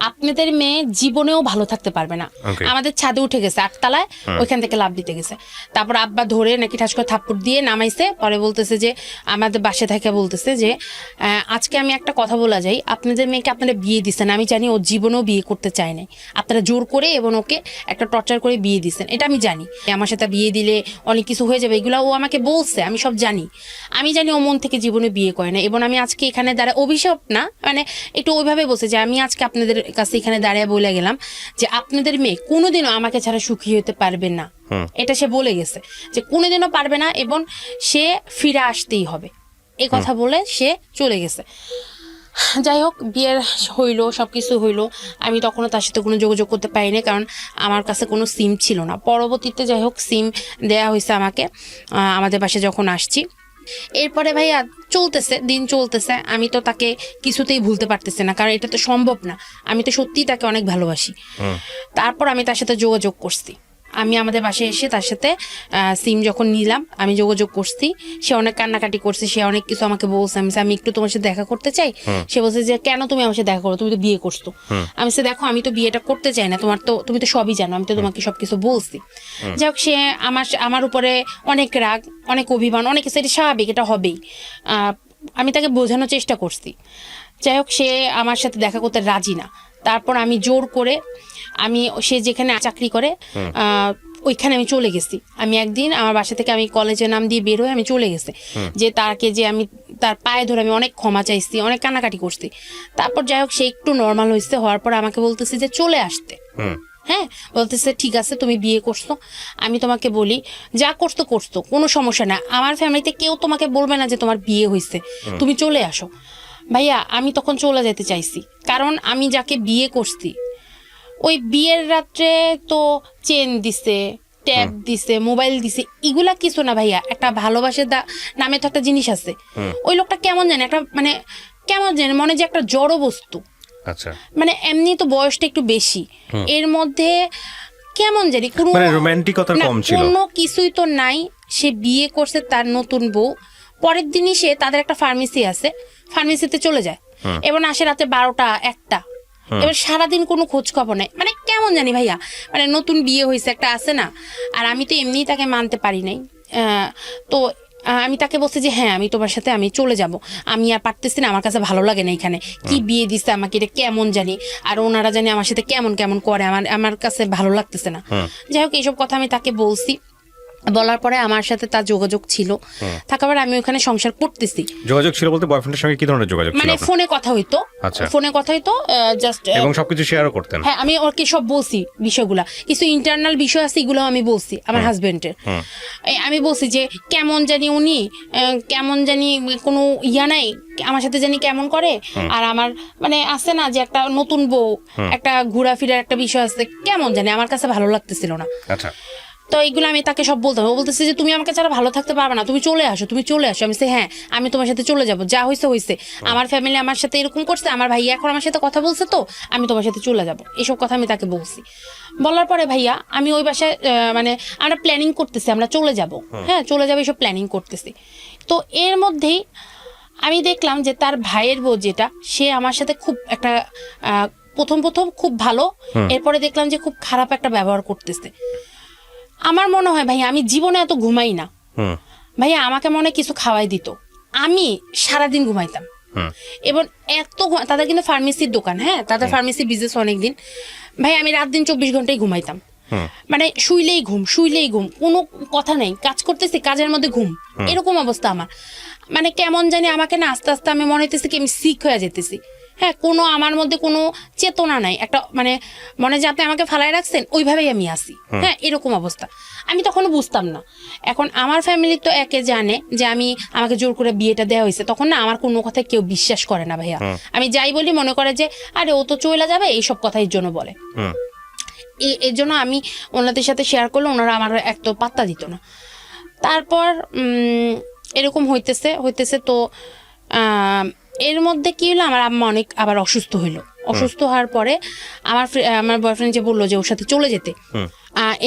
আপনাদের মেয়ে জীবনেও ভালো থাকতে পারবে না। আমাদের ছাদে উঠে গেছে 8 তলায়, ওইখান থেকে লাভ দিতে গেছে। তারপর আব্বা ধরে নাকি ঠাস করে থাপ্পড় দিয়ে নামাইছে। পরে বলতেছে যে আমাদের বাসায় থেকে বলতেছে যে আজকে আমি একটা কথা বলা যাই, আপনাদের মেয়েকে আপনারা বিয়ে দিচ্ছেন, আমি জানি ও জীবনেও বিয়ে করতে চায় নাই, আপনারা জোর করে এবং ওকে একটা টর্চার করে বিয়ে দিচ্ছেন, এটা আমি জানি। আমার সাথে বিয়ে দিলে অনেক কিছু হয়ে যাবে, এগুলো ও আমাকে বলছে, আমি সব জানি। আমি জানি ও মন থেকে জীবনে বিয়ে করে না, এবং আমি আজকে এখানে দাঁড়ায়, অভিশাপ না মানে একটু ওইভাবে বলছে যে আমি আজকে আপনাদের কাছে এখানে দাঁড়িয়ে বলে গেলাম যে আপনাদের মেয়ে কোনোদিনও আমাকে ছাড়া সুখী হতে পারবে না, এটা সে বলে গেছে যে কোনোদিনও পারবে না, এবং সে ফিরে আসতেই হবে, এই কথা বলে সে চলে গেছে। যাই হোক, বিয়ের হইলো, সবকিছু হইলো, আমি তখনও তার সাথে কোনো যোগাযোগ করতে পারিনি, কারণ আমার কাছে কোনো সিম ছিল না। পরবর্তীতে যাই হোক সিম দেয়া হয়েছে আমাকে আমাদের বাসায় যখন আসছি। এরপরে ভাইয়া চলতেছে, দিন চলতেছে, আমি তো তাকে কিছুতেই ভুলতে পারতেছি না, কারণ এটা তো সম্ভব না, আমি তো সত্যিই তাকে অনেক ভালোবাসি। তারপর আমি তার সাথে যোগাযোগ করছি, আমি আমাদের বাসায় এসে তার সাথে সিম যখন নিলাম আমি যোগাযোগ করছি। সে অনেক কান্নাকাটি করছে, সে অনেক কিছু আমাকে বলছে, আমি একটু তোমার সাথে দেখা করতে চাই। সে বলছে যে কেন তুমি আমার সাথে দেখা করো, তুমি তো বিয়ে করছো। আমি সে দেখো আমি তো বিয়েটা করতে চাই না, তুমি তো সবই জানো, আমি তো তোমাকে সবকিছু বলছি। যাই হোক, সে আমার উপরে অনেক রাগ, অনেক অভিমান, অনেক কিছু, এটা স্বাভাবিক, এটা হবেই। আমি তাকে বোঝানোর চেষ্টা করছি। যাই হোক, সে আমার সাথে দেখা করতে রাজি না। তারপর আমি জোর করে, সে যেখানে চাকরি করে ওইখানে আমি চলে গেছি। আমি একদিন আমার বাসা থেকে আমি কলেজের নাম দিয়ে বের হয়ে আমি চলে গেছি, যে যে আমি তার পায়ে ধরে আমি অনেক ক্ষমা চাইছি, অনেক কান্নাকাটি করছি। তারপর যাই হোক, সে একটু নর্মাল হয়েছে, হওয়ার পর আমাকে বলতেছে যে চলে আসতে। হ্যাঁ, বলতেছে ঠিক আছে তুমি বিয়ে করছো, আমি তোমাকে বলি যা করতো কোনো সমস্যা না, আমার ফ্যামিলিতে কেউ তোমাকে বলবে না যে তোমার বিয়ে হয়েছে, তুমি চলে আসো। ভাইয়া আমি তখন চলে যেতে চাইছি, কারণ আমি যাকে বিয়ে করছি ওই বিয়ের রাত্রে তো চেন দিছে, ট্যাব দিছে, মোবাইল দিছে, এগুলা কিছু না ভাইয়া, একটা ভালোবাসার নামে তো একটা জিনিস আছে। ওই লোকটা কেমন জানে, একটা মানে কেমন জানে, মনে যে একটা জড় বস্তু। আচ্ছা, মানে এমনি তো বয়সটা একটু বেশি, এর মধ্যে কেমন জানি কোনো কিছুই তো নাই। সে বিয়ে করছে তার নতুন বউ, পরের দিনই সে তাদের একটা ফার্মেসি আছে, ফার্মেসিতে চলে যায় এবং আসে রাতে 12টা 1টা, এবার সারাদিন কোনো খোঁজ খবর নাই। মানে কেমন জানি ভাইয়া, মানে নতুন বিয়ে হয়েছে একটা আছে না। আর আমি তো এমনিই তাকে মানতে পারি নাই। তো আমি তাকে বলছি যে হ্যাঁ আমি তোমার সাথে আমি চলে যাব, আমি আর পারতেছি না, আমার কাছে ভালো লাগে না এখানে, কি বিয়ে দিচ্ছে আমাকে, এটা কেমন জানি, আর ওনারা জানি আমার সাথে কেমন কেমন করে, আমার কাছে ভালো লাগতেছে না। যাই হোক, এইসব কথা আমি তাকে বলছি। বলার পরে আমার সাথে তার যোগাযোগ ছিল, থাকার আমি ওখানে সংসার করতেছি। যোগাযোগ ছিল বলতে বয়ফ্রেন্ডের সঙ্গে কি ধরনের যোগাযোগ ছিল? মানে ফোনে কথা হইতো, ফোনে কথা হইতো জাস্ট, এবং সবকিছু শেয়ারও করতেন। হ্যাঁ, আমি ওকে সব বলছি বিষয়গুলা, কিছু ইন্টারনাল বিষয় আছে এগুলো আমি বলছি আমার হাজবেন্ডের। আমি বলছি যে কেমন জানি উনি, কেমন জানি কোনো ইয়া নাই আমার সাথে, জানি কেমন করে। আর আমার মানে আছে না যে একটা নতুন বউ, একটা ঘোরাফেরার একটা বিষয় আছে, কেমন জানি আমার কাছে ভালো লাগতেছিল না। আচ্ছা, তো এইগুলো আমি তাকে সব বলতাম। ও বলতেছে যে তুমি আমাকে ছাড়া ভালো থাকতে পারবে না, তুমি চলে আসো, তুমি চলে আসো। আমি হ্যাঁ আমি তোমার সাথে চলে যাবো, যা হয়েছে হয়েছে, আমার ফ্যামিলি আমার সাথে এরকম করছে, আমার ভাইয়া এখন আমার সাথে কথা বলছে, তো আমি তোমার সাথে চলে যাবো, এসব কথা আমি তাকে বলছি। বলার পরে ভাইয়া আমি ওই বাসায় মানে আমরা প্ল্যানিং করতেছি, আমরা চলে যাব, হ্যাঁ চলে যাবো, এসব প্ল্যানিং করতেছি। তো এর মধ্যেই আমি দেখলাম যে তার ভাইয়ের বউ যেটা, সে আমার সাথে খুব একটা প্রথম খুব ভালো, এরপরে দেখলাম যে খুব খারাপ একটা ব্যবহার করতেছে। আমার মনে হয় ভাইয়া আমি জীবনে এত ঘুমাই না, ভাইয়া আমাকে মনে কিছু খাওয়াই দিত, আমি সারাদিন ঘুমাইতাম। এবং এত তাদের কিন্তু ফার্মেসির দোকান, হ্যাঁ তাদের ফার্মেসি বিজনেস অনেকদিন, ভাই আমি রাত দিন 24 ঘন্টাই ঘুমাইতাম। মানে শুইলেই ঘুম, কোনো কথা নেই, কাজ করতেছি কাজের মধ্যে ঘুম, এরকম অবস্থা আমার। মানে কেমন জানি আমাকে না আস্তে আস্তে আমি মনে হইতেছি কি আমি সিক হয়ে যেতেছি, হ্যাঁ, কোনো আমার মধ্যে কোনো চেতনা নাই, একটা মানে মনে যে আপনি আমাকে ফালায় রাখছেন ওইভাবেই আমি আসি। হ্যাঁ, এরকম অবস্থা। আমি তখনও বুঝতাম না। এখন আমার ফ্যামিলি তো একে জানে যে আমাকে জোর করে বিয়েটা দেওয়া হয়েছে, তখন না আমার কোনো কথায় কেউ বিশ্বাস করে না ভাইয়া। আমি যাই বলি মনে করে যে আরে ও তো চলে যাবে, এইসব কথা এর জন্য বলে। এর জন্য আমি ওনাদের সাথে শেয়ার করলে ওনারা আমার এক তো পাত্তা দিত না। তারপর এরকম হইতেছে তো এর মধ্যে কি হলো, আমার আম্মা অনেক আবার অসুস্থ হইলো। অসুস্থ হওয়ার পরে আমার বয়ফ্রেন্ড যে বললো যে ওর সাথে চলে যেতে,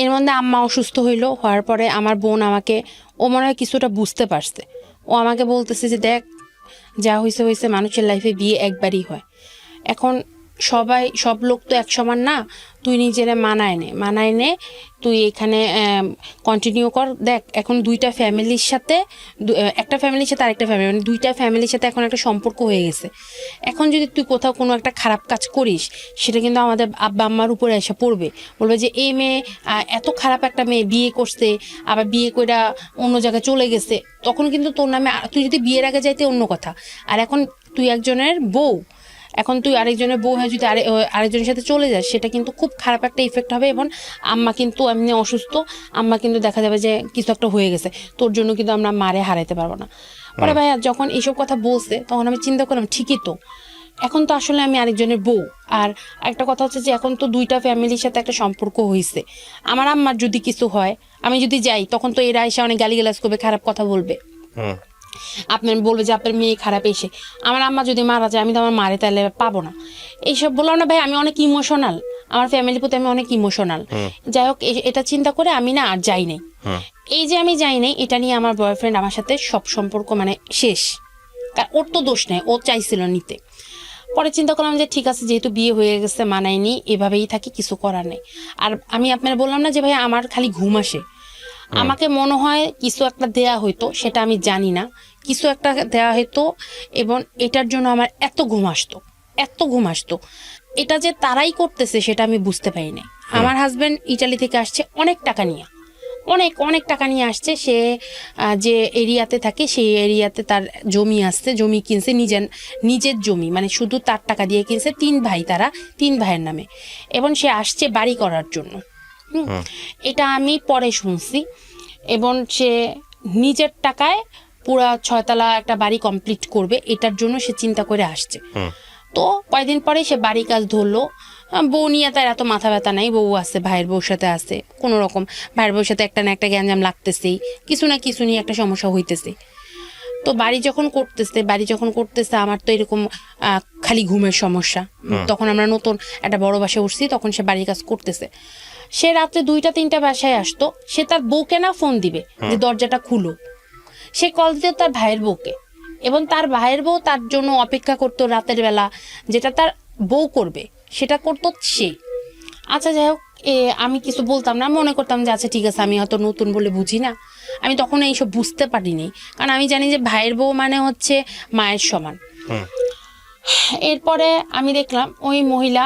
এর মধ্যে আম্মা অসুস্থ হওয়ার পরে আমার বোন আমাকে, ও মনে হয় কিছুটা বুঝতে পারছে, ও আমাকে বলতেছে যে দেখ যা হয়েছে, মানুষের লাইফে বিয়ে একবারই হয়। এখন সব লোক তো এক সমান না, তুই নিজেরা মানায় নে, তুই এখানে কন্টিনিউ কর। দেখ এখন দুইটা ফ্যামিলির সাথে, একটা ফ্যামিলির সাথে আরেকটা ফ্যামিলি, মানে দুইটা ফ্যামিলির সাথে এখন একটা সম্পর্ক হয়ে গেছে। এখন যদি তুই কোথাও কোনো একটা খারাপ কাজ করিস, সেটা কিন্তু আমাদের আব্বা আম্মার উপরে এসে পড়বে, বলবে যে এই মেয়ে এত খারাপ একটা মেয়ে বিয়ে করছে, আবার বিয়ে করে অন্য জায়গায় চলে গেছে, তখন কিন্তু তোর নামে, তুই যদি বিয়ের আগে যাইতে অন্য কথা, আর এখন তুই একজনের বউ, এখন তুই আরেকজনের বউ হয়ে যদি আরেকজনের সাথে চলে যাস, সেটা কিন্তু খুব খারাপ একটা ইফেক্ট হবে। এবং আম্মা কিন্তু এমনি অসুস্থ, আম্মা কিন্তু দেখা যাবে যে কিছু একটা হয়ে গেছে, তোর জন্য কিন্তু আমরা মারে হারাইতে পারবো না। পরে ভাইয়া যখন এইসব কথা বলছে, তখন আমি চিন্তা করলাম ঠিকই তো, এখন তো আসলে আমি আরেকজনের বউ। আর একটা কথা হচ্ছে যে এখন তো দুইটা ফ্যামিলির সাথে একটা সম্পর্ক হয়েছে, আমার আম্মার যদি কিছু হয়, আমি যদি যাই, তখন তো এরা এসে অনেক গালিগালাজ করবে, খারাপ কথা বলবে, আপনার বলবে যে আপনার মেয়ে খারাপ। এসে আমার আম্মা যদি মারা যায়, আমি তো আমার মারে তাহলে পাবো না। এইসব বললাম না ভাই, আমি অনেক ইমোশনাল, আমার ফ্যামিলির প্রতি আমি অনেক ইমোশনাল। যাই হোক, এটা চিন্তা করে আমি না আর যাই নাই। এই যে আমি যাই নাই, এটা নিয়ে আমার বয়ফ্রেন্ড আমার সাথে সব সম্পর্ক মানে শেষ। ওর তো দোষ নেই, ও চাইছিল নিতে। পরে চিন্তা করলাম যে ঠিক আছে, যেহেতু বিয়ে হয়ে গেছে, মানায়নি, এভাবেই থাকি, কিছু করার নেই। আর আমি আপনার বললাম না যে ভাই আমার খালি ঘুম আসে, আমাকে মনে হয় কিছু একটা দেয়া হইতো, সেটা আমি জানি না, কিছু একটা দেয়া হইতো, এবং এটার জন্য আমার এত ঘুম আসতো। এটা যে তারাই করতেছে সেটা আমি বুঝতে পারি নাই। আমার হাজবেন্ড ইটালি থেকে আসছে অনেক টাকা নিয়ে, অনেক টাকা নিয়ে আসছে। সে যে এরিয়াতে থাকে, সেই এরিয়াতে তার জমি আসছে, জমি কিনছে, নিজের জমি, মানে শুধু তার টাকা দিয়ে কিনছে। 3 ভাই, তারা 3 ভাইয়ের নামে, এবং সে আসছে বাড়ি করার জন্য। এটা আমি পরে শুনছি। এবং সে নিজের টাকায় পুরা 6 তলা একটা বাড়ি কমপ্লিট করবে, এটার জন্য সে চিন্তা করে আসছে। তো কয়েকদিন পরে সে বাড়ি কাজ ধরলো। বউ নিয়ে তার এত মাথা ব্যথা নাই, বউ আছে, ভাইয়ের বউর সাথে আছে, কোনো রকম ভাইয়ের বউর সাথে একটা না একটা গ্যাঞ্জাম লাগতেছেই, কিছু না কিছু নিয়ে একটা সমস্যা হইতেছে। তো বাড়ি যখন করতেছে আমার তো এরকম খালি ঘুমের সমস্যা। তখন আমরা নতুন একটা বড় বাসায় উঠছি, তখন সে বাড়ির কাজ করতেছে। সে রাত্রে 2টা-3টা বাসায় আসতো, সে তার বউকে না ফোন দিবে যে দরজাটা খুলো, সে কল দিত তার ভাইয়ের বউকে, এবং তার ভাইয়ের বউ তার জন্য অপেক্ষা করতো রাতের বেলা, যেটা তার বউ করবে সেটা করতো সে। আচ্ছা যাই হোক, আমি কিছু বলতাম না, মনে করতাম যে আচ্ছা ঠিক আছে, আমি হয়তো নতুন বলে বুঝি না। আমি তখন এইসব বুঝতে পারিনি, কারণ আমি জানি যে ভাইয়ের বউ মানে হচ্ছে মায়ের সমান। এরপরে আমি দেখলাম ওই মহিলা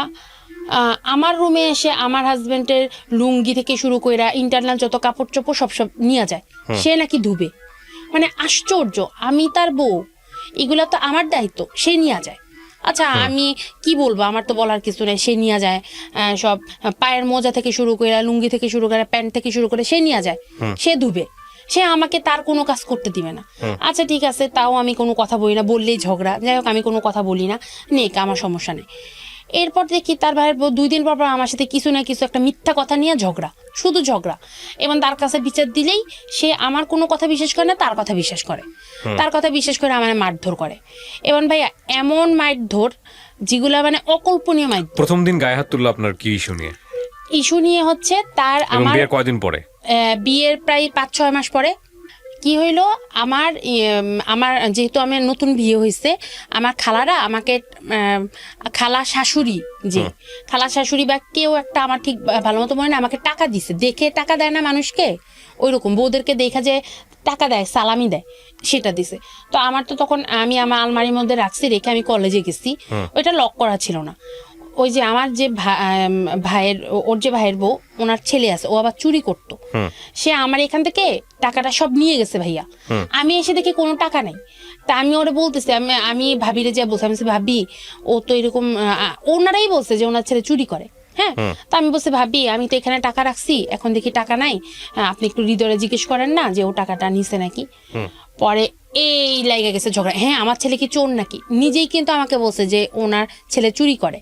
আমার রুমে এসে আমার হাজবেন্ডের লুঙ্গি থেকে শুরু করে ইন্টারনাল যত কাপড় চোপড় সব নিয়ে যায়, সে নাকি ধুবে। মানে আশ্চর্য, আমি তার বউ, এগুলা তো আমার দায়িত্ব, সে নিয়ে যায়। আচ্ছা আমি কি বলবো, আমার তো বলার কিছু নেই, সে নিয়ে যায় সব, পায়ের মোজা থেকে শুরু করে, লুঙ্গি থেকে শুরু করে, প্যান্ট থেকে শুরু করে সে নিয়ে যায়, সে ধুবে, সে আমাকে তার কোনো কাজ করতে দিবে না। আচ্ছা ঠিক আছে, তাও আমি কোনো কথা বলি না, বললেই ঝগড়া। যাই হোক, আমি কোনো কথা বলি না, নেই, আমার সমস্যা নেই। এরপর দেখি তার ভাইয়ের 2 দিন পর আমার সাথে কিছু না কিছু একটা মিথ্যা কথা নিয়ে ঝগড়া, শুধু ঝগড়া। এবং তার কাছে বিচার দিলেই সে আমার কোনো কথা বিশ্বাস করে না, তার কথা বিশ্বাস করে, তার কথা বিশ্বাস করে আমার মারধর করে। এবং ভাইয়া এমন মারধর যেগুলা মানে অকল্পনীয় মারধর। প্রথম দিন গায়ে হাত তুললো আপনার কি ইস্যু নিয়ে হচ্ছে তার, আমার বিয়ের কয়দিন পরে, বিয়ের প্রায় 5-6 মাস পরে কি হইলো, আমার যেহেতু আমার নতুন বিয়ে হয়েছে, আমার খালারা আমাকে, খালা শাশুড়ি বা কেউ একটা, আমার ঠিক ভালো মতো মনে না, আমাকে টাকা দিছে, দেখে টাকা দেয় না মানুষকে, ওইরকম বউদেরকে দেখা যে টাকা দেয়, সালামি দেয়, সেটা দিছে। তো আমার তো তখন, আমি আমার আলমারির মধ্যে রাখছি, রেখে আমি কলেজে গেছি, ওইটা লক করা ছিল না। ওই যে আমার যে ওর যে ভাইয়ের বউ, ওনার ছেলে আছে, ও আবার চুরি করতো, সে আমার এখান থেকে টাকাটা সব নিয়ে গেছে ভাইয়া। আমি এসে দেখি কোনো টাকা নেই, তা আমি ওরা বলতেছি, আমি ভাবিরে যা বলছি, আমি বলছি, ভাবি ও তো এরকম ওনারাই বলছে যে ওনার ছেলে চুরি করে। হ্যাঁ, তা আমি বলছি, ভাবি আমি তো এখানে টাকা রাখছি, এখন দেখি টাকা নাই, আপনি একটু হৃদয়ে জিজ্ঞেস করেন না যে ও টাকাটা নিছে নাকি। পরে এই লাইগা গেছে ঝগড়া, হ্যাঁ আমার ছেলে কি চোর নাকি, নিজেই কিন্তু আমাকে বলছে যে ওনার ছেলে চুরি করে।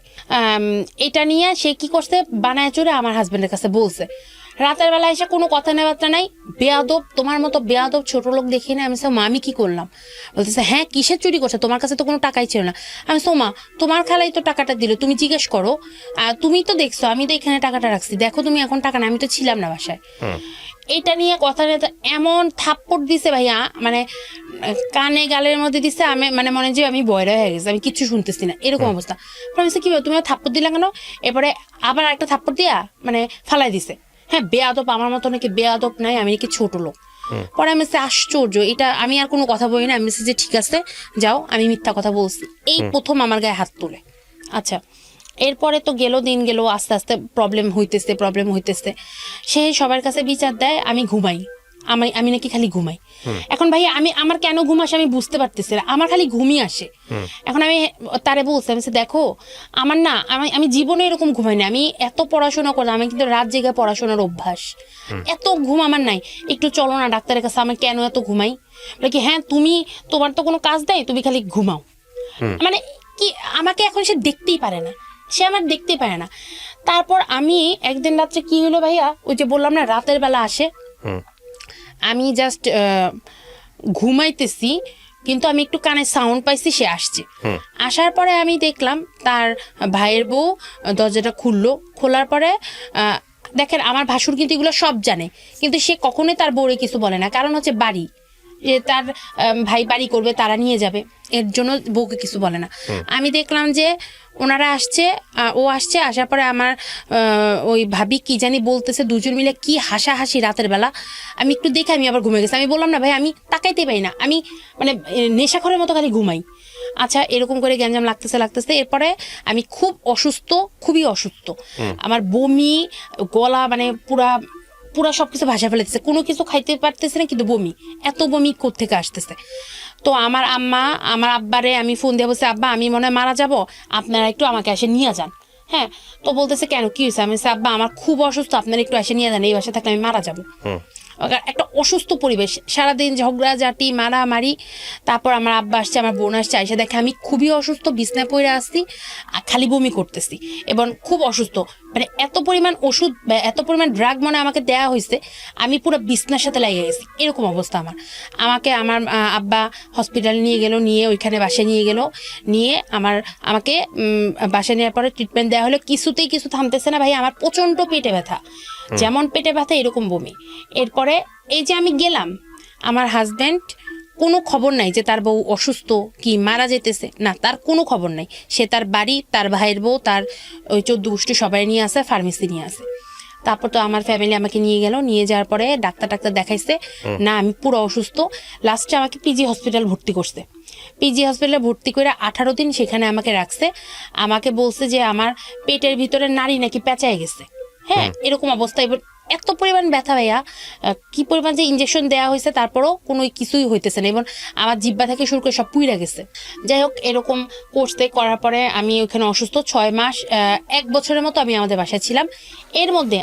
এটা নিয়ে সে কি করছে, বানায় চোরে আমার হাজবেন্ডের কাছে বলছে। রাতের বেলা এসে কোনো কথা নেবার্তা নাই, বেয়াদব, তোমার মতো বেয়াদব ছোট লোক দেখি না। আমি মা আমি কি করলাম, বলতেছে হ্যাঁ কিসের চুরি করছে, তোমার কাছে তো কোনো টাকাই ছিল না। আমি মা তোমার খালাই তো টাকাটা দিল, তুমি জিজ্ঞেস করো, তুমি তো দেখছো আমি তো এখানে টাকাটা রাখছি, দেখো তুমি এখন টাকা না, আমি তো ছিলাম না বাসায়। এটা নিয়ে কথা নিয়ে এমন থাপ্পড় দিছে ভাইয়া, মানে কানে গালের মধ্যে দিছে, আমি মানে মনে যে আমি বয়রা হয়ে গেছি, আমি কিচ্ছু শুনতেছি না, এরকম অবস্থা। কি তুমি থাপ্পড় দিলা কেন, এরপরে আবার একটা থাপ্পড় দিয়া মানে ফালাই দিছে। হ্যাঁ বেয়াদব, আমার মতো নাকি বেয়াদব নাই, আমি নাকি ছোট লোক। পরে আমি আশ্চর্য, এটা আমি আর কোনো কথা বলি না, আমি যে ঠিক আছে যাও, আমি মিথ্যা কথা বলছি, এই প্রথম আমার গায়ে হাত তুলে। আচ্ছা, এরপরে তো গেল দিন গেল, আস্তে আস্তে প্রবলেম হইতেছে, সে সবার কাছে বিচার দেয় আমি ঘুমাই, আমি নাকি খালি ঘুমাই। এখন ভাই আমি আমার কেন ঘুম আসে আমি বুঝতে পারতেছি না, আমার খালি ঘুমই আসে। এখন আমি তারে বলছি, আমি দেখো আমার না, আমি জীবনে এরকম ঘুমাই না, আমি এত পড়াশোনা করলাম, আমি কিন্তু রাত জেগে পড়াশোনার অভ্যাস, এত ঘুম আমার নাই, একটু চলো না ডাক্তারের কাছে, আমি কেন এত ঘুমাই। কি হ্যাঁ তোমার তো কোনো কাজ দেয়, তুমি খালি ঘুমাও। মানে কি আমাকে এখন সে দেখতেই পারে না, সে আমার দেখতেই পারে না। তারপর আমি একদিন রাত্রে কি হলো ভাইয়া, ওই যে বললাম না রাতের বেলা আসে, আমি জাস্ট ঘুমাইতেছি, কিন্তু আমি একটু কানে সাউন্ড পাইছি, সে আসছে। আসার পরে আমি দেখলাম তার ভাইয়ের বউ দরজাটা খোলার পরে দেখেন আমার ভাসুর কিন্তু এগুলো সব জানে, কিন্তু সে কখনোই তার বউরে কিছু বলে না, কারণ হচ্ছে বাড়ি, যে তার ভাই বাড়ি করবে, তারা নিয়ে যাবে, এর জন্য বউকে কিছু বলে না। আমি দেখলাম যে ওনারা আসছে, ও আসছে, আসার পরে আমার ওই ভাবি কি জানি বলতেছে, দুজন মিলে কি হাসাহাসি রাতের বেলা। আমি একটু দেখে আমি আবার ঘুমিয়ে গেছি। আমি বললাম না ভাই আমি তাকাইতে পারি না, আমি মানে নেশাখোরের মতো খালি ঘুমাই। আচ্ছা, এরকম করে গ্যাঞ্জাম লাগতেছে। এরপরে আমি খুবই অসুস্থ, আমার বমি, গলা মানে পুরা সবকিছু ভাসা ফেলেছে, কোনো কিছু খাইতে পারতেছে না, কিন্তু বমি, এত বমি কোত্থেকে আসতেছে। তো আমার আব্বারে আমি ফোন দিয়ে বলছি, আব্বা আমি মনে হয় মারা যাব, আপনারা একটু আমাকে এসে নিয়ে যান। হ্যাঁ, তো বলতেছে কেন কি হয়েছে, আমি আব্বা আমার খুব অসুস্থ, আপনারা একটু এসে নিয়ে যান, এই বাসায় থাকলে আমি মারা যাবো। একটা অসুস্থ পরিবেশ, সারাদিন ঝগড়াঝাটি মারামারি। তারপর আমার আব্বা আসছে, আমার বোন আসছে, এসে দেখে আমি খুবই অসুস্থ, বিছনায় পড়ে আসছি, খালি বমি করতেছি এবং খুব অসুস্থ। মানে এত পরিমাণ ওষুধ, এত পরিমাণ ড্রাগ মানে আমাকে দেওয়া হয়েছে, আমি পুরো বিছনার সাথে লেগে গেছি, এরকম অবস্থা আমার। আমার আব্বা হসপিটালে নিয়ে ওইখানে বাসায় নিয়ে আমাকে বাসায় নেওয়ার পরে ট্রিটমেন্ট দেওয়া হলো, কিছু থামতেছে না ভাই, আমার প্রচন্ড পেটে ব্যথা, যেমন পেটে ব্যথা এরকম বমি। এরপরে এই যে আমি গেলাম, আমার হাজব্যান্ড কোনো খবর নাই যে তার বউ অসুস্থ কি মারা যেতেছে, না তার কোনো খবর নাই। সে তার বাড়ি, তার ভাইয়ের বউ, তার ওই 14 গোষ্ঠী সবাই নিয়ে আসে, ফার্মেসি নিয়ে আসে। তারপর তো আমার ফ্যামিলি আমাকে নিয়ে যাওয়ার পরে ডাক্তার দেখাইছে, না আমি পুরো অসুস্থ। লাস্টে আমাকে পিজি হসপিটাল ভর্তি করছে। পিজি হসপিটালে ভর্তি করে 18 দিন সেখানে আমাকে রাখছে। আমাকে বলছে যে আমার পেটের ভিতরে নাড়ি নাকি পেঁচায় গেছে। হ্যাঁ, এরকম অবস্থা। এবার এত পরিমাণ ব্যথা ভাইয়া, কি পরিমাণ যে ইঞ্জেকশন দেওয়া হয়েছে, তারপরও কোনো কিছুই হইতেছে না, এবং আমার জিব্বা থেকে শুরু করে সব পুইরা গেছে। যাই হোক, এরকম করার পরে আমি ওখানে অসুস্থ 6 মাস, 1 বছরের মতো আমি আমাদের বাসায় ছিলাম। এর মধ্যে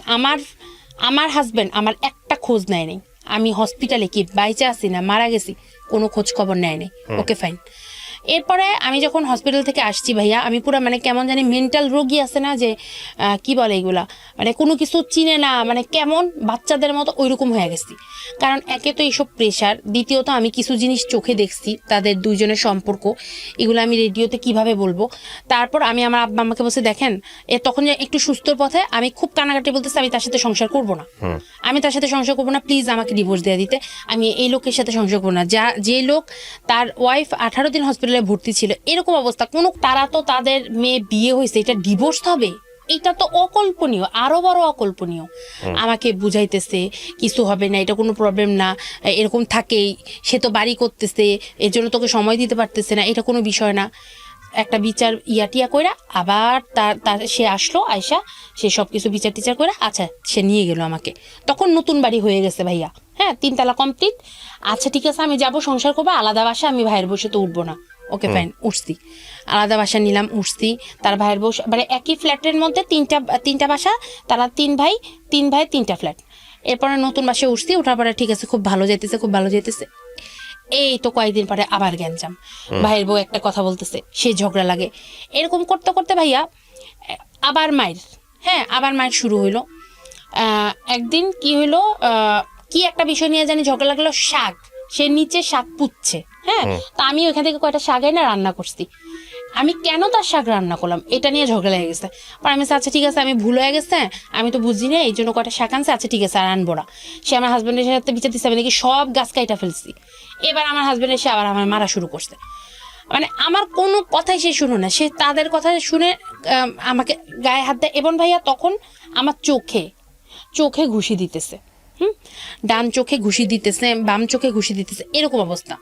আমার হাজবেন্ড আমার একটা খোঁজ নেয়নি, আমি হসপিটালে কি বাইচে আছি না মারা গেছি, কোনো খোঁজ খবর নেয়নি। Okay fine. এরপরে আমি যখন হসপিটাল থেকে আসছি ভাইয়া, আমি পুরো মানে কেমন জানি মেন্টাল রোগী আছে না, যে কি বলে এগুলা, মানে কোনো কিছু চিনে না, মানে কেমন বাচ্চাদের মতো ওইরকম হয়ে গেছি। কারণ একে তো এইসব প্রেশার, দ্বিতীয়ত আমি কিছু জিনিস চোখে দেখছি, তাদের দুইজনের সম্পর্ক, এগুলো আমি রেডিওতে কিভাবে বলবো। তারপর আমি আমার আব্বা আমাকে বলছে, দেখেন তখন যে একটু সুস্থর পথে, আমি খুব কানাকাটি বলতেছি, আমি তার সাথে সংসার করবো না, প্লিজ আমাকে ডিভোর্স দিয়ে দিতে, আমি এই লোকের সাথে সংসার করবো না। যে লোক তার ওয়াইফ 18 দিন হসপিটালে ভর্তি ছিল, এরকম অবস্থা, তারা তো তাদের মেয়ে বিয়ে হয়েছে, এটা ডিভোর্স হবে, এটা তো অকল্পনীয়, আরো বড় অকল্পনীয়। আমাকে বুঝাইতেছে কিছু হবে না, এটা কোনো প্রবলেম না, এরকম থাকেই, সে তো বাড়ি করতেছে, এর জন্য তোকে সময় দিতে পারতেছে না, এটা কোনো বিষয় না। একটা বিচার টিয়া কইরা আবার তার সে আসলো আয়সা, সে সবকিছু বিচার টিচার করে আচ্ছা সে নিয়ে গেল আমাকে। তখন নতুন বাড়ি হয়ে গেছে ভাইয়া, হ্যাঁ 3 তলা কমপ্লিট। আচ্ছা ঠিক আছে আমি যাব সংসার করবো, আলাদা বাসা, আমি ভাইয়ের বসে তো উঠবো না। ওকে ফাইন, উঠছি, আলাদা বাসা নিলাম, উঠছি। তার ভাইয়ের বউ মানে একই ফ্ল্যাটের মধ্যে তিনটা বাসা, তারা 3 ভাই 3টা ফ্ল্যাট। এরপরে নতুন বাসায় উঠছি, ওঠার পরে ঠিক আছে খুব ভালো যেতেছে, খুব ভালো যেতেছে। এই তো কয়েকদিন পরে আবার গ্যাঞ্জাম, ভাইয়ের বউ একটা কথা বলতেছে, সে ঝগড়া লাগে। এরকম করতে করতে ভাইয়া আবার মায়ের, হ্যাঁ আবার মায়ের শুরু হইলো। একদিন কি হইলো, কি একটা বিষয় নিয়ে জানি ঝগড়া লাগলো, শাক, সে নিচে শাক পুচ্ছে, হ্যাঁ তো আমি ওইখান থেকে কয়টা শাক এনে রান্না করছি। আমি কেন তার শাক রান্না করলাম এটা নিয়ে ঝগড়া লেগে গেছে। পর আমি আচ্ছা ঠিক আছে আমি ভুল হয়ে গেছে, আমি তো বুঝি না, এই জন্য কয়টা শাক আনছে, আচ্ছা ঠিক আছে আর আনবো না। সে আমার হাজব্যান্ডের সাথে বিচার দিচ্ছে আমি নাকি সব গাছ কাইটা ফেলছি। এবার আমার হাজব্যান্ড এসে আবার আমার মারা শুরু করছে, মানে আমার কোনো কথাই সে শুনো না, সে তাদের কথা শুনে আমাকে গায়ে হাত দেয়। এবং ভাইয়া তখন আমার চোখে ঘুষি দিতেছে, ডান চোখে ঘুষি দিতেছে, বাম চোখে ঘুষি দিতেছে, এরকম অবস্থা।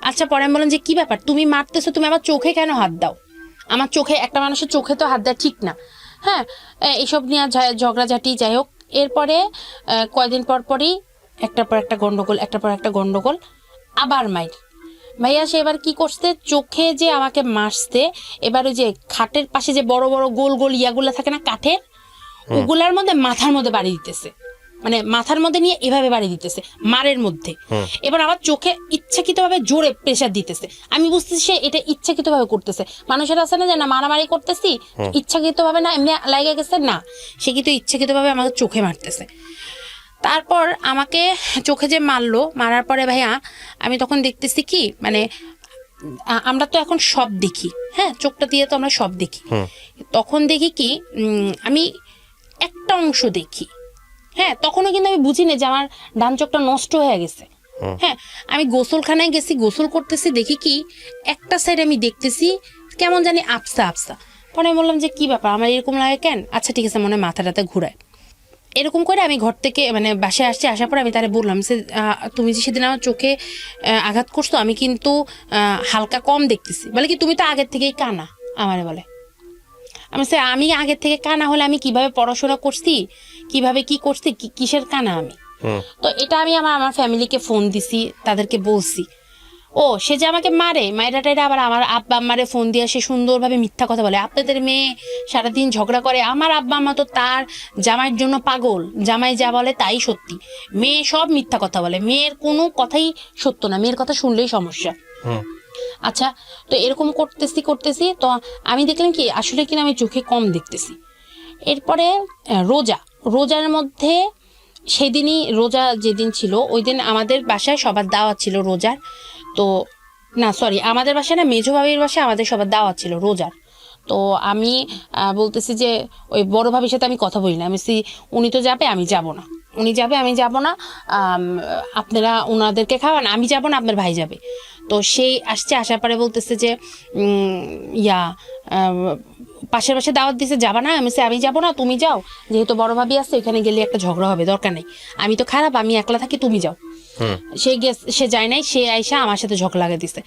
আচ্ছা পরে আমি বললাম যে কি ব্যাপার, তুমি মারতেছো, তুমি আমার চোখে কেন হাত দাও? আমার চোখে, একটা মানুষের চোখে তো হাত দেওয়া ঠিক না, হ্যাঁ এইসব নিয়ে ঝগড়াঝাটি যাই হোক। এরপরে কয়দিন পরই একটার পর একটা গন্ডগোল, আবার মাইর। ভাইয়া সে এবার কি করছে, চোখে যে আমাকে মারছে, এবার ওই যে খাটের পাশে যে বড় বড় গোল গোল ইয়াগুলা থাকে না কাঠের, ওগুলার মধ্যে মাথার মধ্যে বাড়ি দিতেছে, মানে মাথার মধ্যে নিয়ে এভাবে বাড়ি দিতেছে মারের মধ্যে। এবার আমার চোখে ইচ্ছাকৃত ভাবে জোরে প্রেসার দিতেছে, আমি বুঝতেছি সে এটা ইচ্ছাকৃত ভাবে করতেছে। মানুষের আছে না যে না মারামারি করতেছি ইচ্ছাকৃত ভাবে না, এমনি লাগে গেছে না, সে কিন্তু ইচ্ছাকৃত ভাবে আমাকে চোখে মারতেছে। তারপর আমাকে চোখে যে মারলো, মারার পরে ভাইয়া আমি তখন দেখতেছি কি, মানে আমরা তো এখন সব দেখি, হ্যাঁ চোখটা দিয়ে তো আমরা সব দেখি। তখন দেখি কি আমি একটা অংশ দেখি, হ্যাঁ তখনও কিন্তু আমি বুঝি না যে আমার ডান চোখটা নষ্ট হয়ে গেছে। হ্যাঁ আমি গোসলখানায় গেছি, গোসল করতেছি, দেখি কি একটা সাইড আমি দেখতেছি কেমন জানি আপসা আপসা। পরে আমি বললাম যে কি ব্যাপার আমার এরকম লাগে কেন? আচ্ছা ঠিক আছে মনে হয় মাথাটাতে ঘুরায়। এরকম করে আমি ঘর থেকে মানে বাসায় আসছি, আসার পর আমি তারে বললাম যে তুমি যে সেদিন আমার চোখে আঘাত করছো, আমি কিন্তু হালকা কম দেখতেছি। বলে কি তুমি তো আগের থেকেই কানা। আমারে বলে, আমি আগের থেকে কানা হলে আমি কিভাবে পড়াশোনা করছি, কিভাবে কি করছি, কিসের কানা আমি? তো এটা আমি আমার ফ্যামিলিকে ফোন দিছি, তাদেরকে বলছি। ও সে যে আমাকে মায়েরাটা আবার আমার আব্বা আম্মারে ফোন দিয়ে সে সুন্দরভাবে মিথ্যা কথা বলে, আপনাদের মেয়ে সারাদিন ঝগড়া করে, আমার আব্বা আম্মা তো তার জামাইয়ের জন্য পাগল, জামাই যা বলে তাই সত্যি, মেয়ে সব মিথ্যা কথা বলে, মেয়ের কোনো কথাই সত্য না, মেয়ের কথা শুনলেই সমস্যা। আচ্ছা তো এরকম করতেছি তো আমি দেখলাম কি আসলে কিনা আমি চোখে কম দেখতেছি। এরপরে রোজার মধ্যে সেদিনই, রোজা যেদিন ছিল ওই দিন আমাদের বাসায় সবার দাওয়াত ছিল রোজার। তো না সরি আমাদের বাসায় না, মেজো ভাবির বাসায় আমাদের সবার দাওয়াত ছিল রোজার। তো আমি বলতেছি যে ওই বড় ভাবির সাথে আমি কথা বলি না, আমি উনি তো যাবে আমি যাব না, উনি যাবে আমি যাব না, আপনারা ওনাদেরকে খাওয়ান, আমি যাব না, আপনার ভাই যাবে। তো সেই আসার পরে বলতেছে যে পাশের পাশে দাওয়াত দিছে যাবা না? আমি যাবো না, তুমি যাও, যেহেতু বড় ভাবি আছে ওইখানে গেলে একটা ঝগড়া হবে, দরকার নেই, আমি তো খারাপ, আমি একলা থাকি, তুমি যাও। সে যায় নাই, সে আইসা আমার সাথে ঝগড়া লাগিয়ে দিছে,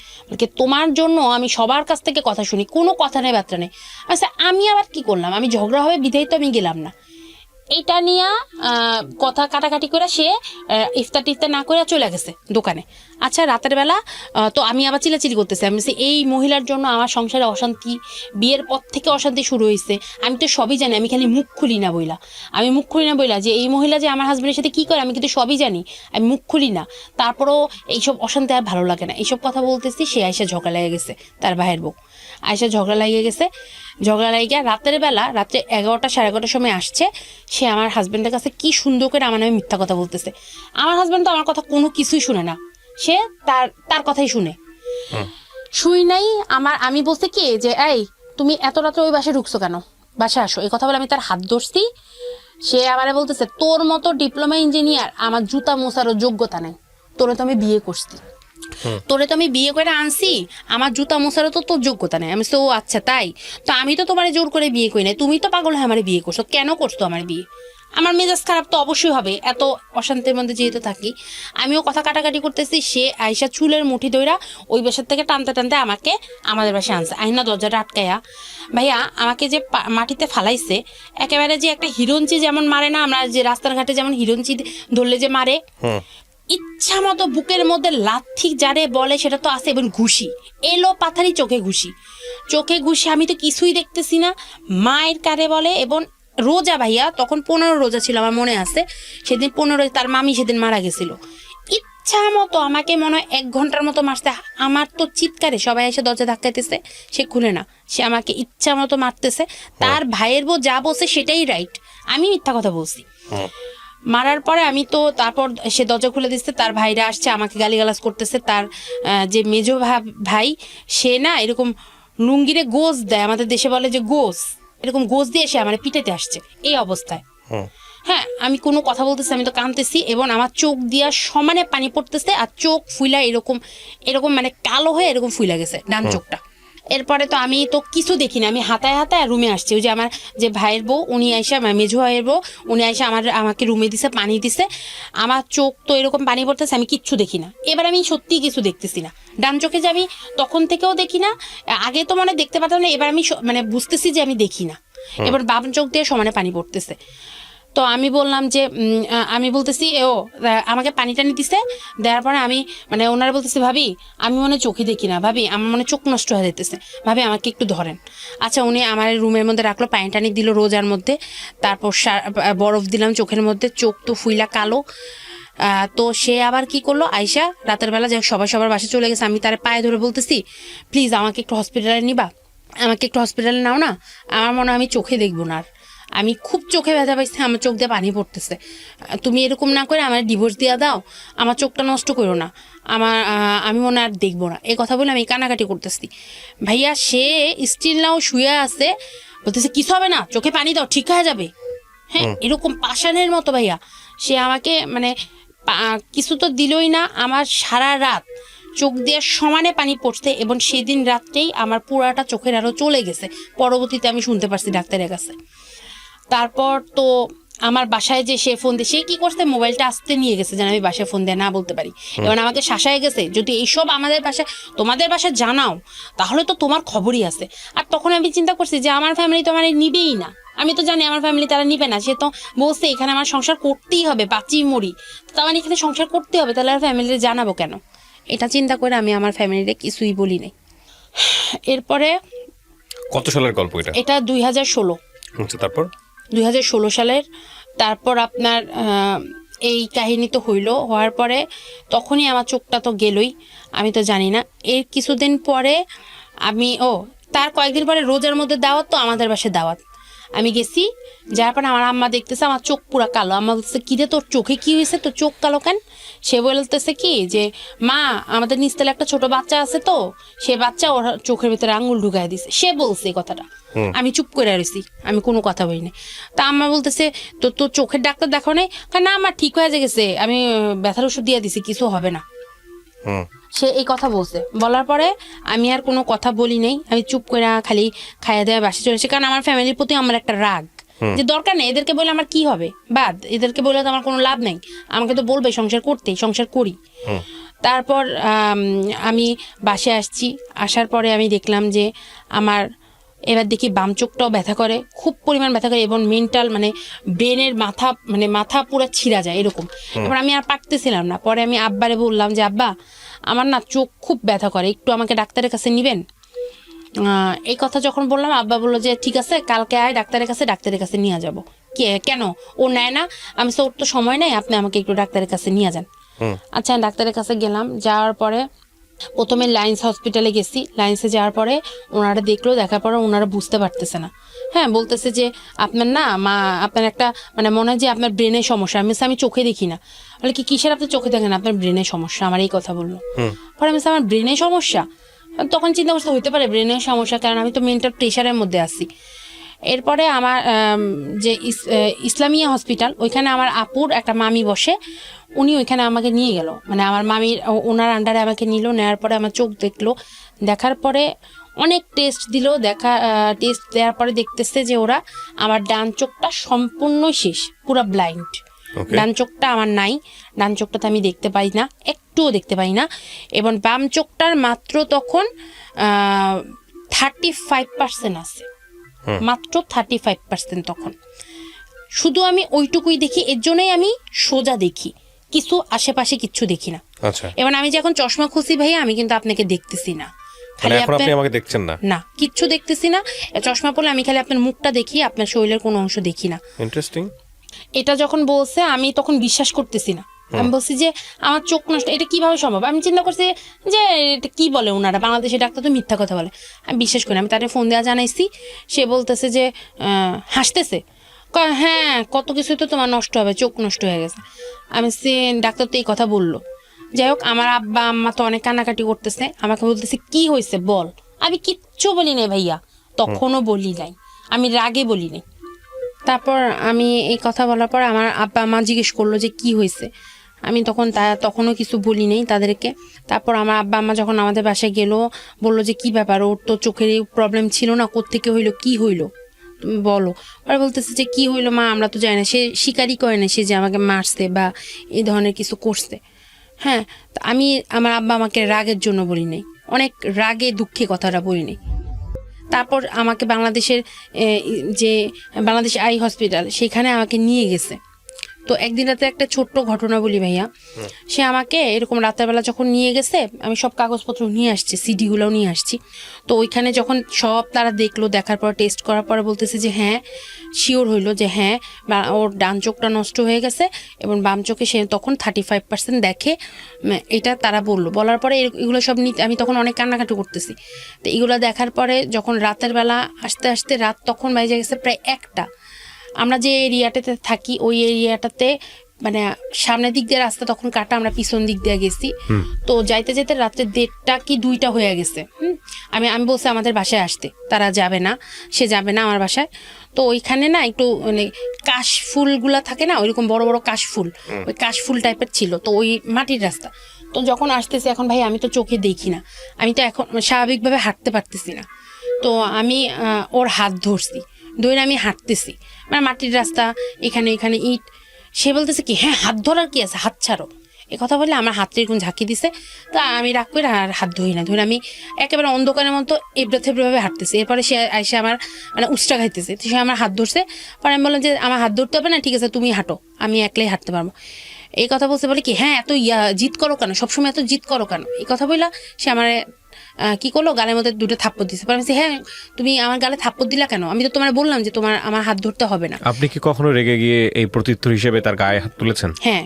তোমার জন্য আমি সবার কাছ থেকে কথা শুনি, কোনো কথা নেই বার্তা নেই। আচ্ছা আমি আবার কি করলাম, আমি ঝগড়া হবে বিধায় তো আমি গেলাম না। এটা নিয়ে কথা কাটাকাটি করে সে ইফতার টিফতার না করে চলে গেছে দোকানে। আচ্ছা রাতের বেলা তো আমি আবার চিলাচিলি করতেছি, আমি এই মহিলার জন্য আমার সংসারে অশান্তি, বিয়ের পর থেকে অশান্তি শুরু হয়েছে, আমি তো সবই জানি, আমি খালি মুখ খুলি না বইলা যে এই মহিলা যে আমার হাজবেন্ডের সাথে কি করে আমি কিন্তু সবই জানি, আমি মুখ খুলি না, তারপরও এইসব অশান্তি আর ভালো লাগে না, এইসব কথা বলতেছি। সে আয়সা ঝগড়া লেগে গেছে, তার ভাইয়ের বউ আয়সা ঝগড়া লাগিয়ে গেছে। ঝগড়া লাগিয়ে রাতের বেলা, রাত্রে 11টা সাড়ে 11টার সময় আসছে, সে আমার হাজবেন্ডের কাছে কি সুন্দর করে আমার নামে মিথ্যা কথা বলতেছে। আমার হাজবেন্ড তো আমার কথা কোনো কিছুই শুনে না, সে তার কথাই শুই নাই। আমি বলতে কি যে এই তুমি এত রাত্রে ওই বাসায় ঢুকছো কেন, বাসায় আসো, এই কথা বলে আমি তার হাত ধরছি। সে আমারে বলতেছে তোর মতো ডিপ্লোমা ইঞ্জিনিয়ার আমার জুতা মোছারও যোগ্যতা নেই, তোরে তো আমি বিয়ে করছি, তোরে তো আমি বিয়ে করে আনছি, আমার জুতা মোছারও তো তোর যোগ্যতা নেই। আমি তো আচ্ছা তাই, তো আমি তো তোমার জোর করে বিয়ে করি নাই, তুমি তো পাগল হয়ে আমার বিয়ে করছো, কেন করছো আমার বিয়ে? আমার মেজাজ খারাপ তো অবশ্যই হবে, এত অশান্তির মধ্যে যেহেতু থাকি। আমিও কথা কাটাকাটি করতেছি, সে আয়সা চুলের মুঠি ধইরা ওই বাসার থেকে টানতে টানতে আমাকে আমাদের বাসায় আনছে, আইনা দরজাটা আটকাইয়া ভাইয়া আমাকে যে মাটিতে ফালাইছে, একেবারে যে একটা হিরঞ্চি যেমন মারে না, আমরা যে রাস্তার ঘাটে যেমন হিরঞ্চি ধরলে যে মারে, ইচ্ছা মতো বুকের মধ্যে লাথি যারে বলে সেটা তো আছে, এবং ঘুষি এলো পাথারি, চোখে ঘুষি, আমি তো কিছুই দেখতেছি না, মায়ের কারে বলে। এবং রোজা ভাইয়া তখন 15 রোজা ছিল আমার মনে আছে, সেদিন 15, তার মামি সেদিন মারা গেছিল, ইচ্ছা মতো আমাকে মনে হয় 1 ঘন্টার মতো মারতে। আমার তো চিৎকারে সবাই এসে দরজা ধাক্কাইতেছে, সে খুলে না, সে আমাকে ইচ্ছা মতো মারতেছে। তার ভাইয়ের বউ যা বলছে সেটাই রাইট, আমি মিথ্যা কথা বলছি। মারার পরে আমি তো তারপর সে দরজা খুলে দিচ্ছে, তার ভাইরা আসছে আমাকে গালিগালাজ করতেছে। তার যে মেজো ভাই সে না এরকম লুঙ্গিরে গোস দেয়, আমাদের দেশে বলে যে গোস, এরকম গোস দিয়ে সে আমার পিটাতে আসছে এই অবস্থায়। হ্যাঁ, আমি কোনো কথা বলতেছি, আমি তো কাঁদতেছি, এবং আমার চোখ দিয়া সমানে পানি পড়তেছে, আর চোখ ফুইলা এরকম এরকম মানে কালো হয়ে এরকম ফুইলা গেছে ডান চোখটা। এরপরে তো আমি তো কিছু দেখি না, আমি হাতায় রুমে আসছি। ওই যে আমার যে ভাইয়ের বউ উনি আইসা, মেজো ভাইয়ের বউ উনি আইসা আমাকে রুমে দিছে, পানি দিছে, আমার চোখ তো এরকম পানি পড়তেছে, আমি কিচ্ছু দেখি না। এবার আমি সত্যি কিছু দেখতেছি না, ডান চোখে যে আমি তখন থেকেও দেখি না, আগে তো মানে দেখতে পারতাম না, এবার আমি মানে বুঝতেছি যে আমি দেখি না, এবার বাম চোখ দিয়ে সমানে পানি পড়তেছে। তো আমি বললাম যে আমি বলতেছি আমাকে পানি টানি দিছে, দেওয়ার পরে আমি মানে ওনারা বলতেছে ভাবি আমি মনে চোখে দেখি না, ভাবি আমার মনে চোখ নষ্ট হয়ে যেতেছে, ভাবি আমাকে একটু ধরেন। আচ্ছা, উনি আমার রুমের মধ্যে রাখলো, পানি টানি দিল রোজার মধ্যে, তারপর বরফ দিলাম চোখের মধ্যে, চোখ তো ফুইলা কালো। তো সে আবার কি করলো, আয়সা রাতের বেলা যে সবার বাসায় চলে গেছে, আমি তার পায়ে ধরে বলতেছি প্লিজ আমাকে একটু হসপিটালে নিবা, আমাকে একটু হসপিটালে নাও না, আমার মনে হয় আমি চোখে দেখবো না আর, আমি খুব চোখে ব্যথা পাইছি, আমার চোখ দিয়ে পানি পড়তেছে, তুমি এরকম না করে আমার ডিভোর্স দিয়ে দাও, আমার চোখটা নষ্ট করো না, আমি মনে আর দেখবো না। এই কথা বলে আমি কানাকাটি করতেছি। ভাইয়া সে স্টিল নাও শুয়ে আছে, বলতেছে কিছু হবে না, চোখে পানি দাও ঠিক হয়ে যাবে। হ্যাঁ, এরকম পাষাণের মতো ভাইয়া সে আমাকে মানে কিছু তো দিলই না, আমার সারা রাত চোখ দিয়ে সমানে পানি পড়ছে, এবং সেদিন রাত্রেই আমার পুরাটা চোখের আরো চলে গেছে, পরবর্তীতে আমি শুনতে পারছি ডাক্তারের কাছে। তারপর তো আমার বাসায় যে সে ফোন দিয়ে, সে কি করছে মোবাইলটা আসতে নিয়ে গেছে যেন আমি বাসায় ফোন দিয়ে না বলতে পারি, এবং আমাকে শাসায় গেছে যদি এইসব আমাদের বাসায় তোমাদের বাসায় জানাও তাহলে তো তোমার খবরই আছে। আর তখন আমি চিন্তা করছি যে আমার ফ্যামিলি তো আমার নিবেই না, আমি তো জানি আমার ফ্যামিলি তারা নিবে না, সে তো বলছে এখানে আমার সংসার করতেই হবে, বাঁচি মরি তো আমার এখানে সংসার করতে হবে, তাহলে আর ফ্যামিলিতে জানাবো কেন, এটা চিন্তা করে আমি আমার ফ্যামিলিতে কিছুই বলি নাই। এরপরে কত সালের গল্প এটা 2016। তারপর 2016 সালের। তারপর আপনার এই কাহিনী তো হওয়ার পরে তখনই আমার চোখটা তো গেলই, আমি তো জানি না। এর কিছুদিন পরে আমি তার কয়েকদিন পরে রোজার মধ্যে দাওয়াত, তো আমাদের বাসায় দাওয়াত, আমি গেছি, যার পরে আমার আম্মা দেখতেছে আমার চোখ পুরা কালো, আম্মা বলতেছে কি রে তোর চোখে কি হয়েছে, তোর চোখ কালো কেন? সে বলতেছে কি যে মা আমাদের নিচতলা একটা ছোট বাচ্চা আছে, তো সে বাচ্চা ওর চোখের ভিতরে আঙুল ঢুকাই দিছে, সে বলছে এই কথাটা, আমি চুপ করে রয়েছি, আমি কোনো কথা বলিনি। তা আম্মা বলতেছে তোর চোখের ডাক্তার দেখাও নাই? না আমার ঠিক হয়ে গেছে, আমি ব্যথার ওষুধ দিয়ে দিছি, কিছু হবে না। সে এই কথা বলছে, বলার পরে আমি আর কোনো কথা বলি নাই, আমি চুপ করে খালি খাইয়া দেওয়া বাসে চলেছি, কারণ আমার ফ্যামিলির প্রতি আমার একটা রাগ, যে দরকার নেই এদেরকে বলে আমার কি হবে, বাদ, এদেরকে বলে তো আমার কোনো লাভ নেই, আমাকে তো বলবে সংসার করি। তারপর আমি বাসে আসছি, আসার পরে আমি দেখলাম যে আমার এবার দেখি বাম চোখটাও ব্যথা করে, খুব পরিমাণ ব্যথা করে, এবং মেন্টাল মানে ব্রেনের মাথা পুরো ছিঁড়া যায় এরকম। এবার আমি আর পারতেছিলাম না, পরে আমি আব্বারে বললাম যে আব্বা আমার না চোখ খুব ব্যথা করে, একটু আমাকে ডাক্তারের কাছে নিবেন। এই কথা যখন বললাম, আব্বা বললো যে ঠিক আছে কালকে আয় ডাক্তারের কাছে নিয়ে যাবো। কেন ও নেয় না? আমি ওর তো সময় নেই, আপনি আমাকে একটু ডাক্তারের কাছে নিয়ে যান। আচ্ছা, ডাক্তারের কাছে গেলাম, যাওয়ার পরে প্রথমে লায়েন্স হসপিটালে গেছি, লায়েন্সে যাওয়ার পরে ওনারা দেখলো, দেখার পরে ওনারা বুঝতে পারতেছে না, হ্যাঁ বলতেছে যে আপনার না আপনার একটা মানে মনে হয় যে আপনার ব্রেনের সমস্যা। আমি চোখে দেখি না, বলে কি কিসের আপনি চোখে দেখেন? আপনার ব্রেনের সমস্যা, আমার এই কথা বললো। পরে আমি আমার ব্রেনের সমস্যা, তখন চিন্তা করতে হইতে পারে ব্রেনের সমস্যা, কারণ আমি তো মেন্টাল প্রেশারের মধ্যে আছি। এরপরে আমার যে ইসলামিয়া হসপিটাল, ওইখানে আমার আপুর একটা মামি বসে, উনি ওইখানে আমাকে নিয়ে গেল, মানে আমার মামির ওনার আন্ডারে আমাকে নিল, নেওয়ার পরে আমার চোখ দেখলো, দেখার পরে অনেক টেস্ট দিল, টেস্ট দেওয়ার পরে দেখতেছে যে ওরা আমার ডান চোখটা সম্পূর্ণ শেষ, পুরো ব্লাইন্ড। ডান চোখটা আমার নাই, ডান চোখটাতে আমি দেখতে পাই না, একটুও দেখতে পাই না। এবং বাম চোখটার মাত্র তখন 35% আছে, মাত্র 35% তখন। শুধু আমি ওইটুকুই দেখি, এর জন্যই আমি সোজা দেখি, কিছু আশেপাশে কিচ্ছু দেখি না। আচ্ছা, এবার আমি যখন চশমা খুঁজি ভাইয়া, আমি কিন্তু আপনাকে দেখতেছি না, মানে এখন আপনি আমাকে দেখছেন না? না, কিচ্ছু দেখতেছি না। চশমা পরলে আমি খালি আপনার মুখটা দেখি, আপনার শরীরের কোনো অংশ দেখি না। ইন্টারেস্টিং। এটা যখন বলছে আমি তখন বিশ্বাস করতেছি না। আমি বলছি যে আমার চোখ নষ্ট, এটা কিভাবে সম্ভব? আমি চিন্তা করছি যে এটা কি বলে ওনারা, বাংলাদেশের ডাক্তার তো মিথ্যা কথা বলে, আমি বিশ্বাস করি। আমি তাদের ফোন দেওয়া জানাইছি, সে বলতেছে যে হাসতেছে, হ্যাঁ কত কিছু তো তোমার নষ্ট হবে, চোখ নষ্ট হয়ে গেছে। আমি সে ডাক্তার তো এই কথা বললো। যাই হোক, আমার আব্বা আম্মা তো অনেক কান্নাকাটি করতেছে, আমাকে বলতেছে কি হয়েছে বল। আমি কিচ্ছু বলি নাই ভাইয়া, তখনও বলি নাই, আমি রাগে বলি নাই। তারপর আমি এই কথা বলার পর আমার আব্বা মা জিজ্ঞেস করলো যে কি হয়েছে, আমি তখনও কিছু বলি নেই তাদেরকে। তারপর আমার আব্বা আম্মা যখন আমাদের বাসায় গেলো, বললো যে কি ব্যাপার, ওর তো চোখের প্রবলেম ছিল না, কোত্থেকে হইলো, কি হইলো তুমি বলো। ওরা বলতেছে যে কি হইলো মা, আমরা তো জানি না, সে স্বীকারই করে না সে যে আমাকে মারছে বা এই ধরনের কিছু করছে। হ্যাঁ, আমি আমার আব্বা আমাকে রাগের জন্য বলি নাই, অনেক রাগে দুঃখে কথাটা বলি নাই। তারপর আমাকে বাংলাদেশের যে বাংলাদেশ আই হসপিটাল, সেখানে আমাকে নিয়ে গেছে। তো একদিন রাতে একটা ছোট্ট ঘটনা বলি ভাইয়া, সে আমাকে এরকম রাতের বেলা যখন নিয়ে গেছে, আমি সব কাগজপত্র নিয়ে আসছি, সিডিগুলোও নিয়ে আসছি। তো ওইখানে যখন সব তারা দেখলো, দেখার পর টেস্ট করার পরে বলতেছে যে হ্যাঁ, শিওর হইলো যে হ্যাঁ ওর ডান চোখটা নষ্ট হয়ে গেছে এবং বাম চোখে সে তখন 35% দেখে, এটা তারা বলার পরে এগুলো সব নিতে আমি তখন অনেক কান্নাকাটি করতেছি। তো এগুলো দেখার পরে যখন রাতের বেলা আস্তে আস্তে রাত তখন বেজে গেছে প্রায় 1টা। আমরা যে এরিয়াটাতে থাকি ওই এরিয়াটাতে মানে সামনের দিক দিয়ে রাস্তা তখন কাটা, আমরা পিছন দিক দিয়ে গেছি। তো যাইতে যেতে রাত্রে 1:30 কি 2টা হয়ে গেছে। আমি বলছি আমাদের বাসায় আসতে, তারা যাবে না, সে যাবে না আমার বাসায়। তো ওইখানে না একটু মানে কাশফুলগুলা থাকে না, ওইরকম বড় বড় কাশফুল, ওই কাশফুল টাইপের ছিল। তো ওই মাটির রাস্তা, তো যখন আসতেছে এখন ভাই আমি তো চোখে দেখি না, আমি তো এখন স্বাভাবিকভাবে হাঁটতে পারতেছি না। তো আমি ওর হাত ধরছি, ধরে আমি হাঁটতেছি, মানে মাটির রাস্তা, এখানে এখানে ইট। সে বলতেছে কি হ্যাঁ হাত ধরার কি আছে, হাত ছাড়ো। এ কথা বললে আমার হাতটা এরকম ঝাঁকি দিছে। তা আমি রাগ করে আর হাত ধরি না, ধরে আমি একেবারে অন্ধকারের মতো এবড়ে থেবড়েভাবে হাঁটতেছি। এরপরে সে এসে আমার মানে উস্টা খাইতেছে, তো সে আমার হাত ধরছে। পরে আমি বললাম যে আমার হাত ধরতে হবে না, ঠিক আছে তুমি হাঁটো, আমি একলাই হাঁটতে পারবো। এই কথা বলতে বলে কি হ্যাঁ এত জিদ করো কেন, সবসময় এত জিদ করো কেন। এই কথা বললা সে আমার কি করলো, গালের মধ্যে 2টা থাপ্পড় দিচ্ছে। পরে আমি বলছি হ্যাঁ তুমি আমার গালে থাপ্পড় দিলা কেন, আমি তো তোমার বললাম যে আমার হাত ধরতে হবে না। আপনি কি কখনো রেগে গিয়ে এই প্রত্যুত্তর হিসেবে তার গায়ে হাত তুলেছেন? হ্যাঁ,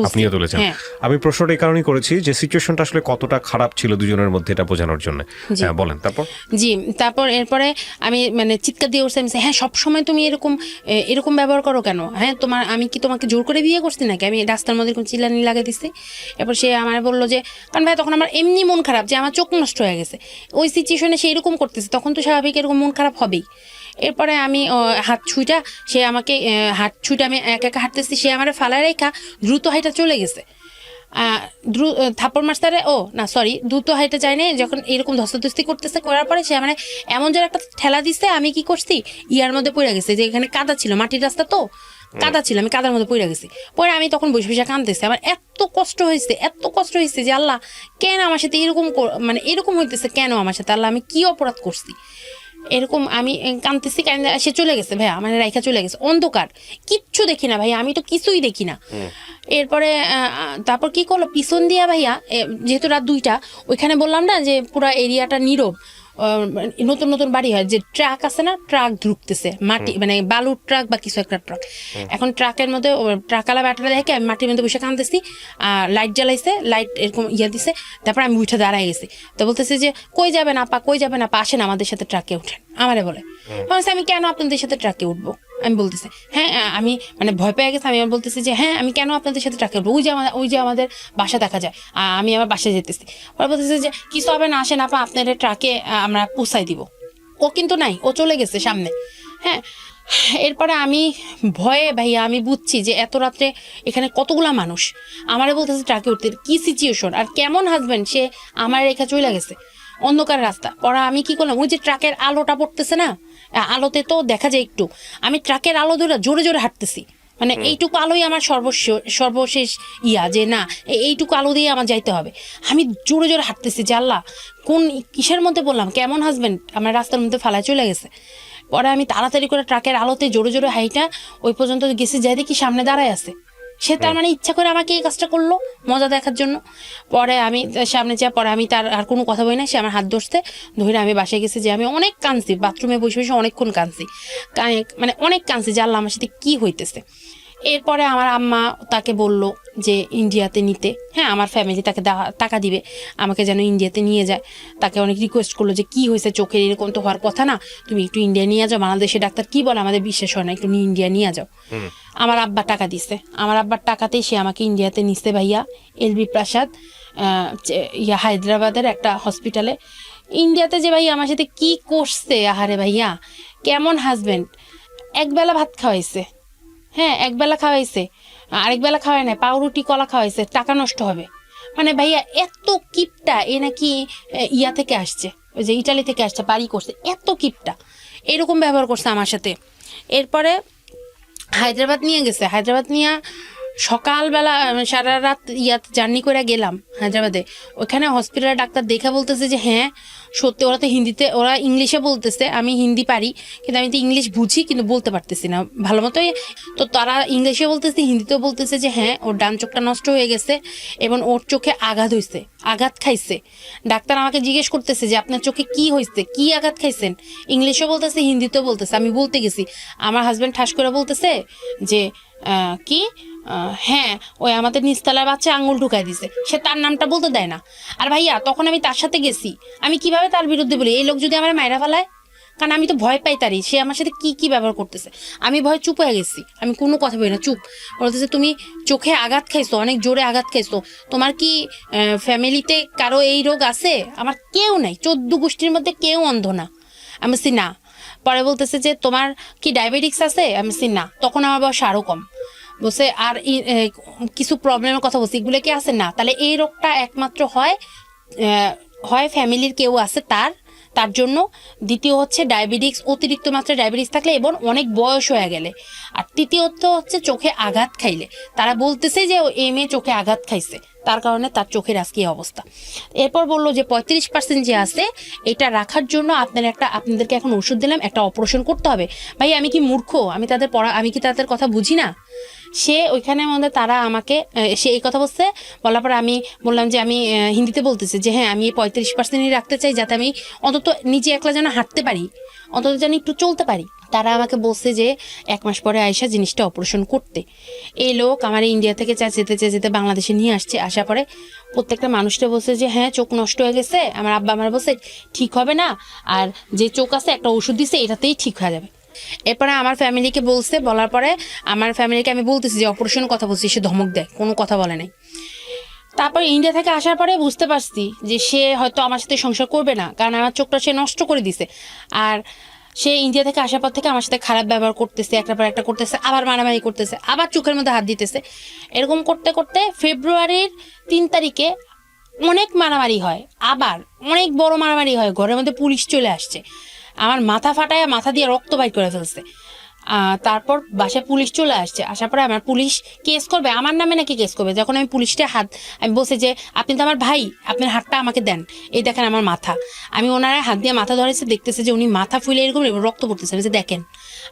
আপনিও তুলেছেন। আমি প্রশ্নটা এই কারণেই করেছি যে সিচুয়েশনটা আসলে কতটা খারাপ ছিল দুজনের মধ্যে, এটা বোঝানোর জন্য। বলেন তারপর। জি, তারপর এরপরে আমি মানে চিৎকার দিয়ে উঠছি, হ্যাঁ সবসময় তুমি এরকম ব্যবহার করো কেন, হ্যাঁ আমি কি তোমাকে জোর করে বিয়ে করছি নাকি, আমি রাস্তার মধ্যে এরকম চিল্লানি লাগাই দিচ্ছি। এরপর সে আমার বললো যে কারণ ভাই তখন আমার এমনি মন খারাপ যে আমার চোখ নষ্ট হয়ে গেছে, ওই সিচুয়েশনে সে এরকম করতেছে, তখন তো স্বাভাবিক এরকম মন খারাপ হবেই। এরপরে আমি হাত ছুঁইটা আমি একা একা হাঁটতেছি, সে আমার ফালায় রেখা দ্রুত হাইটা চলে গেছে। থাপ্পড় মারতে দ্রুত হাইটে যায়নি, যখন এরকম ধস্তাধস্তি করতেছে, করার পরে সে মানে এমন যেন একটা ঠেলা দিচ্ছে, আমি কি করছি ইয়ার মধ্যে পড়ে গেছে, যে এখানে কাদা ছিল, মাটির রাস্তা তো কাদা ছিল, আমি কাদার মধ্যে পড়ে গেছি। পরে আমি তখন বসে বসে কাঁদতেছি, আমার এত কষ্ট হয়েছে যে আল্লাহ কেন আমার সাথে এরকম হইতেছে, কেন আমার সাথে, আল্লাহ আমি কি অপরাধ করছি। এরকম আমি কাঁদতেছি, সে চলে গেছে ভাইয়া, মানে রাইখা চলে গেছে, অন্ধকার, কিচ্ছু দেখি না ভাইয়া, আমি তো কিছুই দেখি না। এরপরে তারপর কি করলো, পিছন দিয়া ভাইয়া, যেহেতু রাত 2টা, ওইখানে বললাম না যে পুরা এরিয়াটা নীরব, নতুন নতুন বাড়ি হয়, যে ট্রাক আছে না, ট্রাক ঢুকতেছে, মাটি মানে বালুর ট্রাক বা কিছু একটা ট্রাক। এখন ট্রাকের মধ্যে ট্রাকালা ব্যাটারা দেখে আমি মাটির মধ্যে বসে কাঁদতেছি, লাইট জ্বালাইছে, লাইট এরকম দিছে। তারপর আমি উঠে দাঁড়ায় গেছি, তো বলতেছে যে কই যাবেন আপা, আসেন আমাদের সাথে ট্রাকে উঠেন। আমারে বলে আমি কেন আপনাদের সাথে ট্রাকে উঠবো, আমি বলতেছি হ্যাঁ, আমি মানে ভয় পেয়ে গেছি, আমি বলতেছি যে হ্যাঁ আমি কেন আপনাদের সাথে ট্রাকে উঠবো, ওই যে আমাদের বাসা দেখা যায়, আমি আমার বাসায় যেতেছি। ওরা বলতেছে যে কিছু হবে না, আসেন আপা আপনাদের ট্রাকে আমরা পৌঁছাই দিব। ও কিন্তু নাই, ও চলে গেছে সামনে। হ্যাঁ, এরপরে আমি ভয়ে ভাইয়া আমি বুঝছি যে এত রাত্রে এখানে কতগুলা মানুষ, আমারে বলতেছে ট্রাকে উঠতে, কি সিচুয়েশন আর কেমন হাজবেন্ড, সে আমার রেখা চলে গেছে। অন্ধকার রাস্তা। পরে আমি কি করলাম, ওই যে ট্রাকের আলোটা পড়তেছে না, আলোতে তো দেখা যায় একটু, আমি ট্রাকের আলো ধরে জোরে জোরে হাঁটতেছি, মানে এইটুকু আলোই আমার সর্বশেষ ইয়া, যে না এইটুকু আলো দিয়ে আমার যাইতে হবে। আমি জোরে জোরে হাঁটতেছি, যে আল্লাহ কোন কিসের মধ্যে বললাম, কেমন হাজবেন্ড আমার রাস্তার মধ্যে ফালায় চলে গেছে। পরে আমি তাড়াতাড়ি করে ট্রাকের আলোতে জোরে জোরে হাইটা ওই পর্যন্ত গেছি, যাই দেখি সামনে দাঁড়ায় আছে। সে তার মানে ইচ্ছা করে আমাকে এই কাজটা করলো মজা দেখার জন্য। পরে আমি সামনে যা, পরে আমি তার আর কোনো কথা বলি না, সে আমার হাত ধরে আমি বাসায় গেছি, যে আমি অনেক কাঁদছি, বাথরুমে বসে বসে অনেকক্ষণ কাঁদছি, মানে অনেক কাঁদছি যে আল্লাহ আমার সাথে কি হইতেছে। এরপরে আমার আম্মা তাকে বলল যে ইন্ডিয়াতে নিতে, হ্যাঁ আমার ফ্যামিলি তাকে টাকা দিবে আমাকে যেন ইন্ডিয়াতে নিয়ে যায়। তাকে অনেক রিকোয়েস্ট করলো যে কি হয়েছে চোখের, এরকম তো হওয়ার কথা না, তুমি একটু ইন্ডিয়া নিয়ে যাও, বাংলাদেশে ডাক্তার কি বলে আমাদের বিশ্বাস হয় না, একটু ইন্ডিয়া নিয়ে যাও। আমার আব্বা টাকা দিছে, আমার আব্বার টাকাতেই সে আমাকে ইন্ডিয়াতে নিচ্ছে ভাইয়া, এলবি প্রাসাদ হায়দ্রাবাদের একটা হসপিটালে। ইন্ডিয়াতে যে ভাইয়া আমার সাথে কি করছে, আহারে ভাইয়া কেমন হাজবেন্ড, একবেলা ভাত খাওয়াইছে, হ্যাঁ একবেলা খাওয়াইছে, আরেক বেলা খাওয়াই নাই, পাউরুটি কলা খাওয়াইছে, টাকা নষ্ট হবে। মানে ভাইয়া এত কিপটা, এ নাকি ইয়া থেকে আসছে, ওই যে ইটালি থেকে আসছে, বাড়ি করছে, এত কিপটা এরকম ব্যবহার করছে আমার সাথে। এরপরে হায়দ্রাবাদ নিয়ে গেছে, হায়দ্রাবাদ নিয়ে সকালবেলা সারা রাত জার্নি করে গেলাম হায়দ্রাবাদে। ওইখানে হসপিটালের ডাক্তার দেখে বলতেছে যে হ্যাঁ সত্যি, ওরা তো হিন্দিতে, ওরা ইংলিশে বলতেছে, আমি হিন্দি পারি কিন্তু আমি তো ইংলিশ বুঝি কিন্তু বলতে পারতেছি না ভালো মতোই। তো তারা ইংলিশে বলতেছে, হিন্দিতেও বলতেছে যে হ্যাঁ ওর ডান চোখটা নষ্ট হয়ে গেছে এবং ওর চোখে আঘাত হয়েছে, আঘাত খাইছে। ডাক্তার আমাকে জিজ্ঞেস করতেছে যে আপনার চোখে কি হয়েছে, কি আঘাত খাইছেন, ইংলিশেও বলতেছে হিন্দিতেও বলতেছে। আমি বলতে গেছি, আমার হাজব্যান্ড ঠাস করে বলতেছে যে কি হ্যাঁ ওই আমাদের নিচতলার বাচ্চা আঙুল ঢুকাই দিছে, সে তার নামটা বলতে দেয় না। আর ভাইয়া তখন আমি তার সাথে গেছি, আমি কিভাবে তার বিরুদ্ধে বলি, এই লোক যদি আমার মায়েরা ফেলায়, কারণ আমি তো ভয় পাই তারই, সে আমার সাথে কি কি ব্যবহার করতেছে। আমি ভয় চুপ হয়ে গেছি, আমি কোনো কথা বলি না, চুপ। বলতেছে তুমি চোখে আঘাত খাইছো, অনেক জোরে আঘাত খাইছো, তোমার কি ফ্যামিলিতে কারো এই রোগ আছে? আমার কেউ নাই, 14 গোষ্ঠীর মধ্যে কেউ অন্ধ না। আমি বলছি না। পরে বলতেছে যে তোমার কি ডায়াবেটিক্স আছে? আমি বলছি না। তখন আমার বয়স আরো কম। বলছে আর কিছু প্রবলেমের কথা বলছি, এগুলো কি আছে? না। তাহলে এই রোগটা একমাত্র হয় ফ্যামিলির কেউ আছে তার জন্য, দ্বিতীয় হচ্ছে ডায়াবেটিক্স, অতিরিক্ত মাত্রায় ডায়াবেটিক্স থাকলে এবং অনেক বয়স হয়ে গেলে, আর তৃতীয়ত হচ্ছে চোখে আঘাত খাইলে। তারা বলতেছে যে এই মেয়ে চোখে আঘাত খাইছে, তার কারণে তার চোখের আজকে অবস্থা। এরপর বললো যে 35% যে আছে এটা রাখার জন্য আপনাদেরকে এখন ওষুধ দিলাম, একটা অপারেশন করতে হবে। ভাই আমি কি মূর্খ? আমি কি তাদের কথা বুঝি না? সে ওইখানে মধ্যে তারা আমাকে সে এই কথা বলছে, বলার পর আমি বললাম যে আমি হিন্দিতে বলতেছি যে হ্যাঁ আমি 35%ই রাখতে চাই, যাতে আমি অন্তত নিজে একলা যেন হাঁটতে পারি, অন্তত যেন একটু চলতে পারি। তারা আমাকে বলছে যে 1 মাস পরে আয়সা জিনিসটা অপারেশন করতে। এই লোক আমার ইন্ডিয়া থেকে যেতে বাংলাদেশে নিয়ে আসছে। আসার পরে প্রত্যেকটা মানুষটা বলছে যে হ্যাঁ চোখ নষ্ট হয়ে গেছে। আমার আব্বা আমার বলছে ঠিক হবে না, আর যে চোখ আছে একটা ওষুধ দিছে, এটাতেই ঠিক হয়ে যাবে। এরপরে আমার ফ্যামিলিকে বলছে, বলার পরে আমার ফ্যামিলিকে আমি বলতেছি যে অপারেশনের কথা বলছি, সে ধমক দেয়, কোনো কথা বলে নাই। তারপর ইন্ডিয়া থেকে আসার পরে বুঝতে পারছি যে সে হয়তো আমার সাথে সংসার করবে না, কারণ আমার চোখটা সে নষ্ট করে দিছে। আর সে ইন্ডিয়া থেকে আসার পর থেকে আমার সাথে খারাপ ব্যবহার করতেছে, একটার পর একটা করতেছে, আবার মারামারি করতেছে, আবার চোখের মধ্যে হাত দিতেছে। এরকম করতে করতে ফেব্রুয়ারির 3 তারিখে অনেক মারামারি হয়, আবার অনেক বড় মারামারি হয়, ঘরের মধ্যে পুলিশ চলে আসছে, আমার মাথা ফাটায় মাথা দিয়ে রক্ত বাইর করে ফেলছে। তারপর বাসায় পুলিশ চলে আসছে, আসার পরে আমার পুলিশ কেস করবে, আমার নামে নাকি কেস করবে। যখন আমি পুলিশটা আমি বলছি যে আপনি তো আমার ভাই, আপনার হাতটা আমাকে দেন, এই দেখেন আমার মাথা। আমি ওনারা হাত দিয়ে মাথা ধরেছে, দেখতেছে যে উনি মাথা ফুলে এরকম রক্ত পড়তেছে, যে দেখেন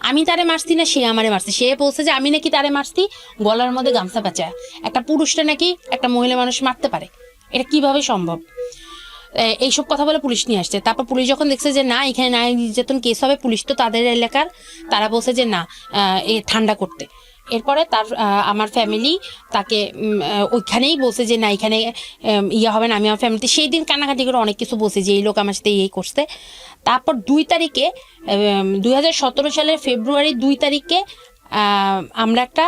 আমি তারে মারছি না সে আমারে মারছে। সে বলছে যে আমি নাকি তারে মারছি গলার মধ্যে গামছা পেঁচায়। একটা পুরুষটা নাকি একটা মহিলা মানুষ মারতে পারে, এটা কিভাবে সম্ভব? এইসব কথা বলে পুলিশ নিয়ে আসছে। তারপর পুলিশ যখন দেখছে যে না এখানে নারী নির্যাতন কেস হবে, পুলিশ তো তাদের এলাকার, তারা বলছে যে না ঠান্ডা করতে। এরপরে আমার ফ্যামিলি তাকে ওইখানেই বলছে যে না এখানে ইয়ে হবে না। আমি আমার ফ্যামিলিতে সেই দিন কান্নাকাটি করে অনেক কিছু বলছি যে এই লোক আমার সাথে এই করছে। তারপর 2 তারিখে 2017 সালের ফেব্রুয়ারি 2 তারিখে আমরা একটা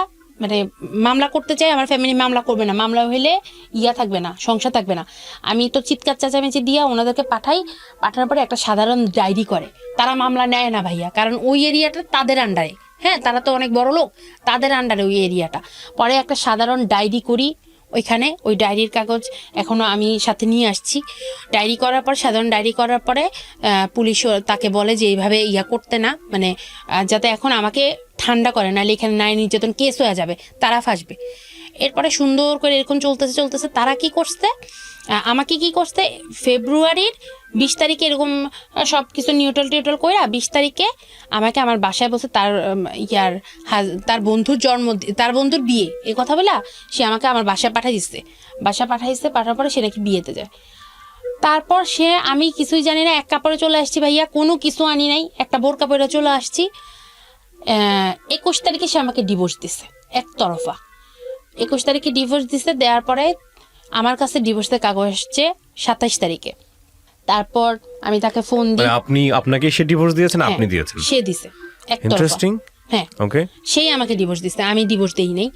মামলা করতে চাই। আমার ফ্যামিলি মামলা করবে না, মামলা হইলে থাকবে না, সংসার থাকবে না। আমি তো চিৎকার চেঁচামেচি দিয়া ওনাদেরকে পাঠানোর পরে একটা সাধারণ ডায়েরি করে। তারা মামলা নেয় না ভাইয়া, কারণ ওই এরিয়াটা তাদের আন্ডারে, হ্যাঁ তারা তো অনেক বড় লোক, তাদের আন্ডারে ওই এরিয়াটা। পরে একটা সাধারণ ডায়েরি করি, ওইখানে ওই ডায়েরির কাগজ এখনো আমি সাথে নিয়ে আসছি। ডায়েরি করার পর, সাধারণ ডায়েরি করার পরে পুলিশ তাকে বলে যে এইভাবে ইয়া করতে না, মানে যাতে এখন আমাকে ঠান্ডা করে, নাহলে এখানে নারী নির্যাতন কেস হয়ে যাবে, তারা ফাঁসবে। এরপরে সুন্দর করে এরকম চলতেছে তারা কি করছে, আমাকে কি করছে, ফেব্রুয়ারির 20 তারিখে এরকম সব কিছু নিউট্রাল টিউট্রাল করে 20 তারিখে আমাকে আমার বাসায় বসে তার বন্ধুর তার বন্ধুর বিয়ে, এই কথা বলে সে আমাকে আমার বাসায় পাঠার পরে সে নাকি বিয়েতে যায়। তারপর আমি কিছুই জানি না, এক কাপড়ে চলে আসছি ভাইয়া, কোনো কিছু আনি নাই, একটা বোরকা পরে চলে আসছি। 21 তারিখে সে আমাকে ডিভোর্স দিছে একতরফা। 21 তারিখে ডিভোর্স দিছে, দেওয়ার পরে আমার কাছে ডিভোর্সের কাগজ আসছে 27 তারিখে। তারপর আমি তাকে ফোন দিই। আপনাকে সে ডিভোর্স দিয়েছেন? আপনি দিয়েছেন? সে দিছে একতরফা। ইন্টারেস্টিং। হ্যাঁ, ওকে। সেই আমাকে ডিভোর্স দিছে, আমি ডিভোর্স দেই নাই।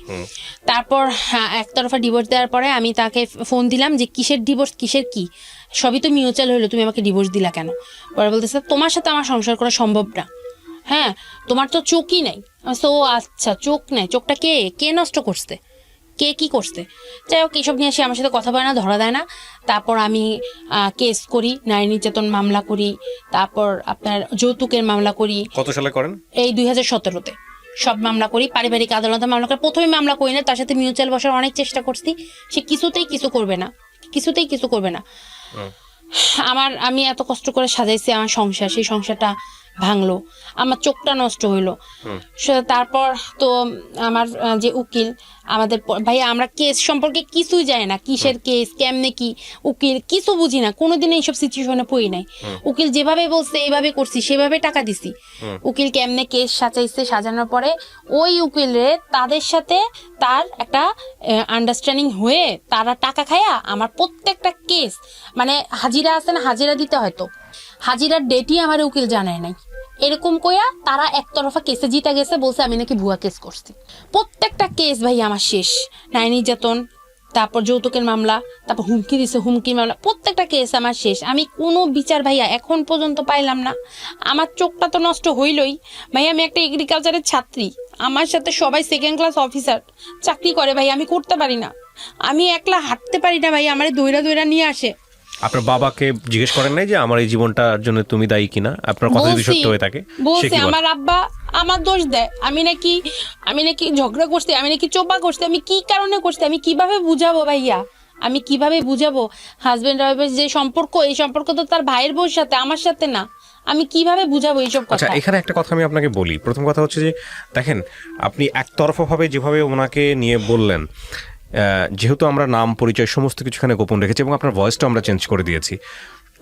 তারপর একতরফা ডিভোর্স দেওয়ার পরে আমি তাকে ফোন দিলাম যে কিসের ডিভোর্স, কিসের কি, সবই তো মিউচুয়াল হলো, তুমি আমাকে ডিভোর্স দিলা কেন? পরে বলতেছে তোমার সাথে আমার সংসার করা সম্ভব না, হ্যাঁ তোমার তো চোখই নাই। তো আচ্ছা, চোখ নাই, চোখটা কে নষ্ট করছে, কে কি করছে? যাই হোক, এইসব নিয়ে সে আমার সাথে কথা বলে না, ধরা দেয় না। তারপর আমি কেস করি, নারী নির্যাতন মামলা করি, তারপর আপনার যৌতুকের মামলা করি। কত সালে করেন? এই 2017-তে সব মামলা করি, পারিবারিক আদালতে মামলা করি। প্রথমে মামলা করি না, তার সাথে মিউচুয়াল বসার অনেক চেষ্টা করছি, সে কিছুতেই কিছু করবে না। আমি এত কষ্ট করে সাজাইছি আমার সংসার, সেই সংসারটা ভাঙলো, আমার চোখটা নষ্ট হইলো। তারপর তো আমার যে উকিল, আমাদের ভাইয়া আমরা কেস সম্পর্কে কিছুই জানি না, কিসের কেস, কেমনে কি, উকিল কিছু বুঝি না, কোনোদিন এইসব সিচুয়েশনে পড়ি নাই। উকিল যেভাবে বলছে এইভাবে করছি, সেভাবে টাকা দিছি। উকিল কেমনে কেস সাজাইছে, সাজানোর পরে ওই উকিলে তাদের সাথে তার একটা আন্ডারস্ট্যান্ডিং হয়ে তারা টাকা খায়া আমার প্রত্যেকটা কেস, মানে হাজিরা আছে না, হাজিরা দিতে হয়তো, হাজিরার ডেটই আমার উকিল জানায় নাই, এরকম কইয়া তারা একতরফা কেসে জিতে গেছে, বলছে আমি নাকি ভুয়া কেস করছি। প্রত্যেকটা কেস ভাই আমার শেষ, নারী নির্যাতন, তারপর যৌতুকের মামলা, তারপর হুমকির মামলা, প্রত্যেকটা কেস আমার শেষ। আমি কোনো বিচার ভাইয়া এখন পর্যন্ত পাইলাম না। আমার চোখটা তো নষ্ট হইলই ভাই, আমি একটা এগ্রিকালচারের ছাত্রী, আমার সাথে সবাই সেকেন্ড ক্লাস অফিসার চাকরি করে ভাই, আমি করতে পারি না, আমি একলা হাঁটতে পারি না ভাই, আমার দৌড়া নিয়ে আসে। আপনার বাবাকে জিজ্ঞেস করেন নাই যে আমার এই জীবনটার জন্য তুমি দায়ী কিনা? আপনার কথা যদি সত্য হয়ে থাকে। বলছে আমার আব্বা আমার দোষ দেয়, আমি নাকি ঝগড়া করছি, আমি নাকি চোপা করছি, আমি কি কারণে করছি, আমি কিভাবে বুঝাবো ভাইয়া, আমি কিভাবে বুঝাবো? হাজবেন্ড ওয়াইফের যে সম্পর্ক, এই সম্পর্ক তো তার ভাইয়ের বউর সাথে, আমার সাথে না, আমি কিভাবে বুঝাবো এইসব কথা? আচ্ছা, এখানে একটা কথা আমি আপনাকে বলি। প্রথম কথা হচ্ছে যে দেখেন, আপনি একতরফা ভাবে যেভাবে ওনাকে নিয়ে বললেন, যেহেতু আমরা নাম পরিচয় সমস্ত কিছুখানে গোপন রেখেছি এবং আপনার ভয়েসটা আমরা চেঞ্জ করে দিয়েছি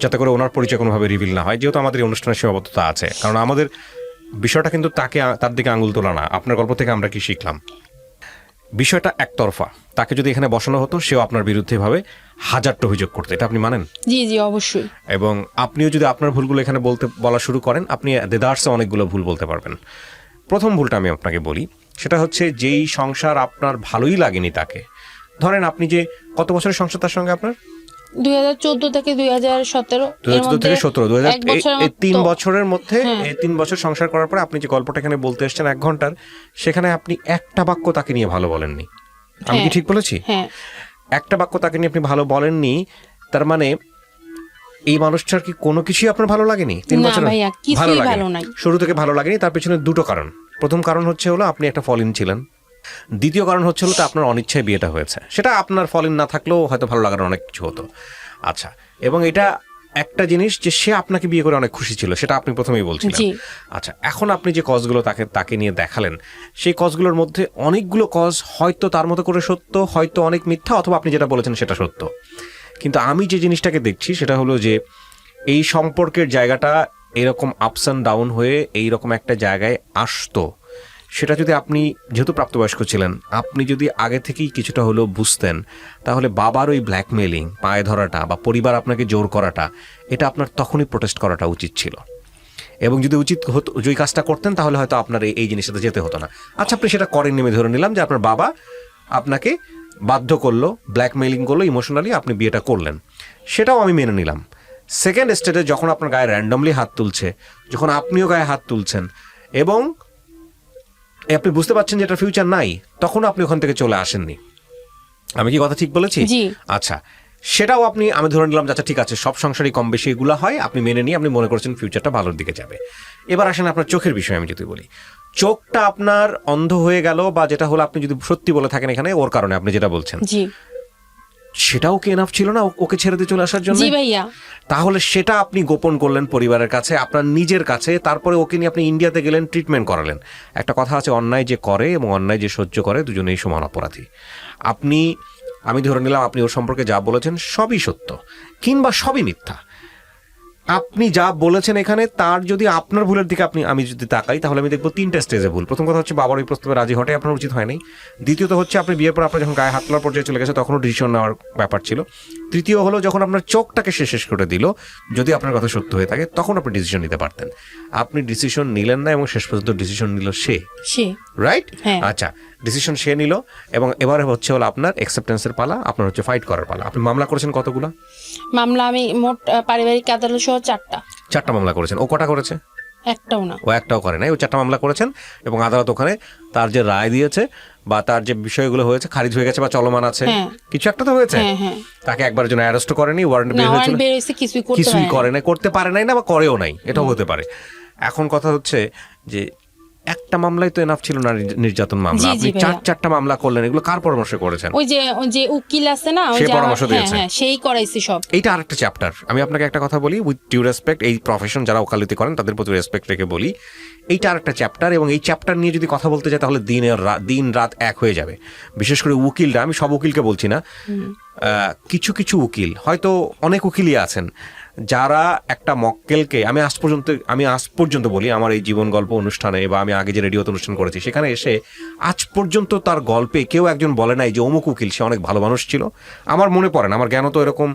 যাতে করে ওনার পরিচয় কোনোভাবে রিভিল না হয়, যেহেতু আমাদের এই অনুষ্ঠানের সীমাবদ্ধতা আছে। কারণ আমাদের বিষয়টা কিন্তু তার দিকে আঙুল তোলা না। আপনার গল্প থেকে আমরা কি শিখলাম? বিষয়টা একতরফা। তাকে যদি এখানে বসানো হতো, সেও আপনার বিরুদ্ধে ভাবে হাজারটা অভিযোগ করতে, এটা আপনি মানেন? জি অবশ্যই। এবং আপনিও যদি আপনার ভুলগুলো এখানে বলা শুরু করেন, আপনি দেদার্সে অনেকগুলো ভুল বলতে পারবেন। প্রথম ভুলটা আমি আপনাকে বলি, সেটা হচ্ছে যেই সংসার আপনার ভালোই লাগেনি তাকে, ধরেন আপনি যে কত বছরের সংসার তার সঙ্গে আপনার? 2014 থেকে 2017। 2017 এই 3 বছরের মধ্যে, এই 3 বছর সংসার করার পরে আপনি যে গল্পটা এখানে বলতে এসেছেন 1 ঘন্টার, সেখানে আপনি একটা বাক্য তাকে নিয়ে ভালো বলেননি। আমি কি ঠিক বলেছি? হ্যাঁ, একটা বাক্য তাকে নিয়ে আপনি ভালো বলেননি, তার মানে এই মানুষটার কি কোনো কিছুই আপনার ভালো লাগেনি? 3 বছর ভালো লাগেনি, শুরু থেকে ভালো লাগেনি। তার পেছনে দুটো কারণ। প্রথম কারণ হচ্ছে হলো আপনি একটা ফল ইন ছিলেন। দ্বিতীয় কারণ হচ্ছে হলো আপনার অনিচ্ছায় বিয়েটা হয়েছে। সেটা আপনার ফল ইন না থাকলেও হয়তো ভালো লাগার অনেক কিছু হতো। আচ্ছা, এবং এটা একটা জিনিস যে সে আপনাকে বিয়ে করে অনেক খুশি ছিল, সেটা আপনি প্রথমেই বলছিলেন। আচ্ছা, এখন আপনি যে কজগুলো তাকে নিয়ে দেখালেন, সেই কজগুলোর মধ্যে অনেকগুলো কজ হয়তো তার মতো করে সত্য, হয়তো অনেক মিথ্যা, অথবা আপনি যেটা বলেছেন সেটা সত্য। কিন্তু আমি যে জিনিসটাকে দেখছি সেটা হলো যে এই সম্পর্কের জায়গাটা এরকম আপস অ্যান্ড ডাউন হয়ে এইরকম একটা জায়গায় আসতো, সেটা যদি আপনি, যেহেতু প্রাপ্তবয়স্ক ছিলেন, আপনি যদি আগে থেকেই কিছুটা হলেও বুঝতেন, তাহলে বাবার ওই ব্ল্যাকমেলিং, পায়ে ধরাটা বা পরিবার আপনাকে জোর করাটা, এটা আপনার তখনই প্রোটেস্ট করাটা উচিত ছিল। এবং যদি উচিত হতো, ওই কাজটা করতেন, তাহলে হয়তো আপনার এই জিনিসটাতে যেতে হতো না। আচ্ছা, আপনি সেটা করেননি, আমি ধরে নিলাম যে আপনার বাবা আপনাকে বাধ্য করলো, ব্ল্যাকমেলিং করলো, ইমোশনালি আপনি বিয়েটা করলেন, সেটাও আমি মেনে নিলাম। সেকেন্ড স্টেজে যখন আপনার গায়ে র্যান্ডমলি হাত তুলছে, যখন আপনিও গায়ে হাত তুলছেন এবং আপনি বুঝতে পারছেন যে এটা ফিউচার নাই, তখন আপনি ওখান থেকে চলে আসেননি। আমি কি কথা ঠিক বলেছি? জি। আচ্ছা, সেটাও আপনি, আমি ধরে নিলাম আচ্ছা ঠিক আছে, সব সংসারই কম বেশি এগুলো হয়, আপনি মেনে নিয়ে আপনি মনে করছেন ফিউচারটা ভালোর দিকে যাবে। এবার আসেন আপনার চোখের বিষয়ে আমি যদি বলি, চোখটা আপনার অন্ধ হয়ে গেল, বা যেটা হলো আপনি যদি সত্যি বলে থাকেন এখানে ওর কারণে আপনি যেটা বলছেন, জি সেটাও কি এনাফ ছিল না ওকে ছেড়ে দিয়ে চলে আসার জন্য? জি ভাইয়া। তাহলে সেটা আপনি গোপন করলেন পরিবারের কাছে, আপনার নিজের কাছে, তারপরে ওকে নিয়ে আপনি ইন্ডিয়াতে গেলেন, ট্রিটমেন্ট করালেন। একটা কথা আছে, অন্যায় যে করে এবং অন্যায় যে সহ্য করে দুজনেই সমান অপরাধী। আমি ধরে নিলাম আপনি ওর সম্পর্কে যা বলেছেন সবই সত্য কিংবা সবই মিথ্যা। আপনি যা বলেছেন এখানে তার যদি আপনার ভুলের দিকে আমি যদি তাকাই, তাহলে আমি দেখবো 3টা স্টেজে ভুল। প্রথম কথা হচ্ছে বাবার ওই প্রস্তাবে রাজি হওয়াটাই আপনার উচিত হয়নি। দ্বিতীয়ত হচ্ছে আপনি বিয়ের পর আপনার যখন গায়ে হাত তোলার পর্যায়ে চলে গেছে তখনও ডিসিশন নেওয়ার ব্যাপার ছিল। তৃতীয় হলো যখন আপনার চোখটাকে সে শেষ করে দিল, যদি আপনার কথা সত্য হয়ে থাকে তখন আপনি ডিসিশন নিতে পারতেন। আপনি ডিসিশন নিলেন না এবং শেষ পর্যন্ত ডিসিশন নিল সে, রাইট? আচ্ছা, ডিসিশন সে নিল এবং এবারে হচ্ছে হলো আপনার অ্যাকসেপ্টেন্সের পালা, আপনার হচ্ছে ফাইট করার পালা। আপনি মামলা করেছেন কতগুলো? মামলা আমি মোট পারিবারিক আদালত সহ 4টা মামলা করেছেন। ও কটা করেছে? একটাও না। ও একটাও করে নাই, ও 4টা মামলা করেছেন এবং আদালত ওখানে তার যে রায় দিয়েছে বা তার যে বিষয়গুলো হয়েছে খারিজ হয়ে গেছে বা চলমান আছে, কিছু একটা তো হয়েছে। তাকে একবার জন্য অ্যারেস্ট করেনি, ওয়ারেন্ট বের হয়েছিল, কিছুই করে নাই, করতে পারে নাই না বা করেও নাই, এটাও হতে পারে। এখন কথা হচ্ছে যে একটা মামলাই তো এনাফ ছিল না নির্যাতন মামলা, আপনি 4টা মামলা করলেন, এগুলো কার পরামর্শ করেছেন? ওই যে উকিল আছে না, সে পরামর্শ দিয়েছে, সেই করাইছে সব। এইটা আরেকটা চ্যাপ্টার। আমি আপনাকে একটা কথা বলি, উইথ ডিউ রেসপেক্ট, এই প্রফেশন যারা ওকালতি করেন তাদের প্রতি রেসপেক্ট রেখে বলি, এইটা আরেকটা চ্যাপ্টার এবং এই চ্যাপ্টার নিয়ে যদি কথা বলতে যায় তাহলে দিন রাত এক হয়ে যাবে। বিশেষ করে উকিলরা, আমি সব উকিলকে বলছি না, কিছু কিছু উকিল, হয়তো অনেক উকিলই আছেন যারা একটা মক্কেলকে, আমি আজ পর্যন্ত বলি আমার এই জীবন গল্প অনুষ্ঠানে বা আমি আগে যে রেডিওতে অনুষ্ঠান করেছি সেখানে এসে আজ পর্যন্ত তার গল্পে কেউ একজন বলে নাই যে অমুক উকিল সে অনেক ভালো মানুষ ছিল। আমার মনে পড়ে না, আমার জ্ঞান তো এরকম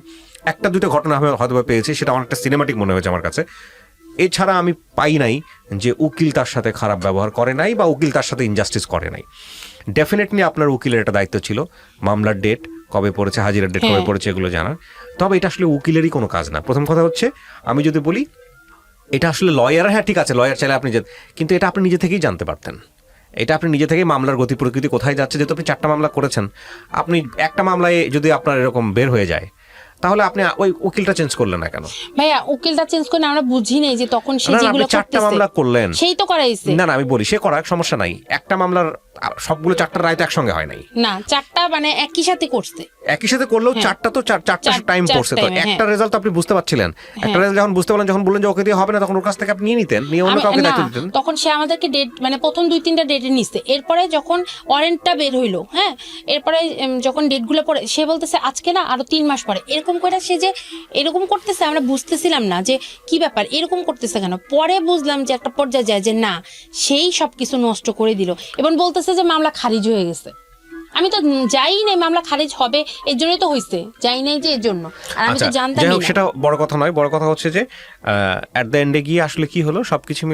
1-2টা ঘটনা আমি হয়তো পেয়েছি, সেটা অনেকটা সিনেমাটিক মনে হয়েছে আমার কাছে। এছাড়া আমি পাই নাই যে উকিল তার সাথে খারাপ ব্যবহার করে নাই বা উকিল তার সাথে ইনজাস্টিস করে নাই। ডেফিনেটলি আপনার উকিলের একটা দায়িত্ব ছিল মামলার ডেট কবে পড়েছে, হাজিরার ডেট কবে পড়েছে এগুলো জানার। তবে এটা আসলে উকিলেরই কোনো কাজ না। প্রথম কথা হচ্ছে, আমি যদি বলি এটা আসলে লয়ার, হ্যাঁ ঠিক আছে লয়ার চাইলে আপনি, কিন্তু এটা আপনি নিজে থেকেই জানতে পারতেন। এটা আপনি নিজে থেকেই মামলার গতি প্রকৃতি কোথায় যাচ্ছে, যেহেতু আপনি 4টা মামলা করেছেন, আপনি একটা মামলায় যদি আপনার এরকম বের হয়ে যায় তাহলে আপনি ওই উকিলটা চেঞ্জ করলেন না কেন? ভাইয়া উকিলটা চেঞ্জ করে আমরা বুঝি নাই যে তখন সে যেগুলো করতেছে, 4টা মামলা করলেন সেই তো করাইছে। না আমি বলি সে করার সমস্যা নাই, একটা মামলার সবগুলো 4টার রায় তো একসঙ্গে হয় নাই না, 4টা মানে একই সাথে করছে, একই সাথে করলেও 4টা তো 4টা টাইম পড়ছে, তো একটা রেজাল্ট আপনি বুঝতে পারছিলেন। একটা রেজাল্ট যখন বুঝতে পারলেন, যখন বললেন যে ওকে দিয়ে হবে না, তখন ওর কাছ থেকে আপনি নিয়ে নিতেন, নিয়ে অন্য কাউকে দায়িত্ব দিতেন। তখন সে আমাদেরকে ডেট মানে প্রথম 2-3টা ডেটে নিছে, এরপরে যখন ওয়ারেন্টটা বের হইলো, হ্যাঁ এরপরে যখন ডেটগুলো পড়ে সে বলতেছে আজকে না আরো 3 মাস পরে, এরকম করে সে যে এরকম করতেছে আমরা বুঝতেছিলাম না যে কি ব্যাপার, এরকম করতেছে কেন। পরে বুঝলাম যে একটা পর্যায়ে যায় যে না, সেই সবকিছু নষ্ট করে দিল এবং বলতেছে যে মামলা খারিজ হয়ে গেছে। আমি তো যাই নাই, মামলা খারিজ হবে এর জন্যই তো হইছে, যাই নাই যে এর জন্য, আর আমি তো জানতাম না। সেটা বড় কথা নয়, বড় কথা হচ্ছে যে এট দ্য এন্ডে গিয়ে আসলে কি হলো, সবকিছু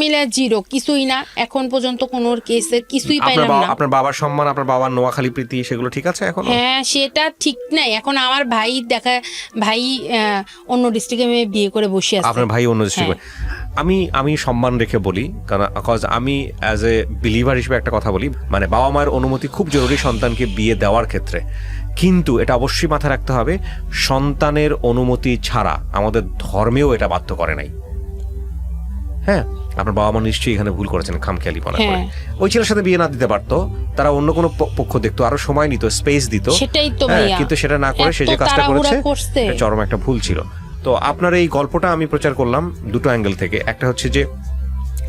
মিলায় জিরো, কিছুই না এখন পর্যন্ত কোনো কেসের কিছুই পাইলাম না। আপনার বাবার সম্মান, আপনার বাবার নোয়াখালী প্রীতি, সেগুলো ঠিক আছে এখন? হ্যাঁ সেটা ঠিক নাই। এখন আমার ভাই অন্য ডিস্ট্রিক্টে বিয়ে করে বসে আছে। আপনার ভাই অন্য ডিস্ট্রিক্টে? আমি সম্মান রেখে বলি, কারণ আমি অ্যাজ এ বিলিভার হিসেবে একটা কথা বলি, মানে বাবা মায়ের অনুমতি খুব জরুরি সন্তানকে বিয়ে দেওয়ার ক্ষেত্রে, কিন্তু এটা অবশ্যই মাথায় রাখতে হবে সন্তানের অনুমতি ছাড়া আমাদের ধর্মেও এটা বাধ্য করে নাই। হ্যাঁ, আপনার বাবা মা নিশ্চয়ই এখানে ভুল করেছেন খামখেয়ালি মনে করে। ওই ছেলের সাথে বিয়ে না দিতে পারতো, তারা অন্য কোনো পক্ষ দেখতো, আরো সময় নিত, স্পেস দিত, কিন্তু সেটা না করে সে যে কাজটা করেছে চরম একটা ভুল ছিল। তো আপনার এই গল্পটা আমি প্রচার করলাম 2টো অ্যাঙ্গেল থেকে। একটা হচ্ছে যে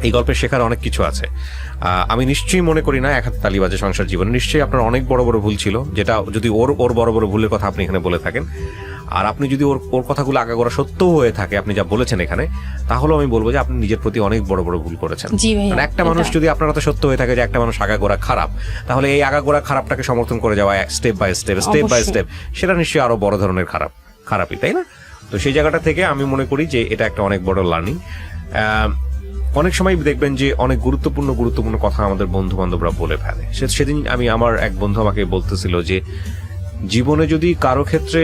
এই গল্পের শেখার অনেক কিছু আছে। আমি নিশ্চয়ই মনে করি না এক হাতে তালি বাজে সংসার জীবনে, নিশ্চয়ই আপনার অনেক বড় বড় ভুল ছিল, যেটা যদি ওর বড় বড় ভুলের কথা আপনি এখানে বলে থাকেন, আর আপনি যদি ওর কথাগুলো আগাগোড়া সত্যও হয়ে থাকে আপনি যা বলেছেন এখানে, তাহলেও আমি বলবো যে আপনি নিজের প্রতি অনেক বড় বড় ভুল করেছেন। মানে একটা মানুষ যদি আপনার কথা সত্য হয়ে থাকে যে একটা মানুষ আগাগোড়া খারাপ, তাহলে এই আগাগোড়া খারাপটাকে সমর্থন করে যাওয়া স্টেপ বাই স্টেপ, সেটা নিশ্চয়ই আরো বড় ধরনের খারাপই, তাই না? তো সেই জায়গাটা থেকে আমি মনে করি যে এটা একটা অনেক বড় লার্নিং। অনেক সময় দেখবেন যে অনেক গুরুত্বপূর্ণ কথা আমাদের বন্ধু বান্ধবরা বলে ফেলে। সেদিন আমার এক বন্ধু আমাকে বলতেছিল যে জীবনে যদি কারো ক্ষেত্রে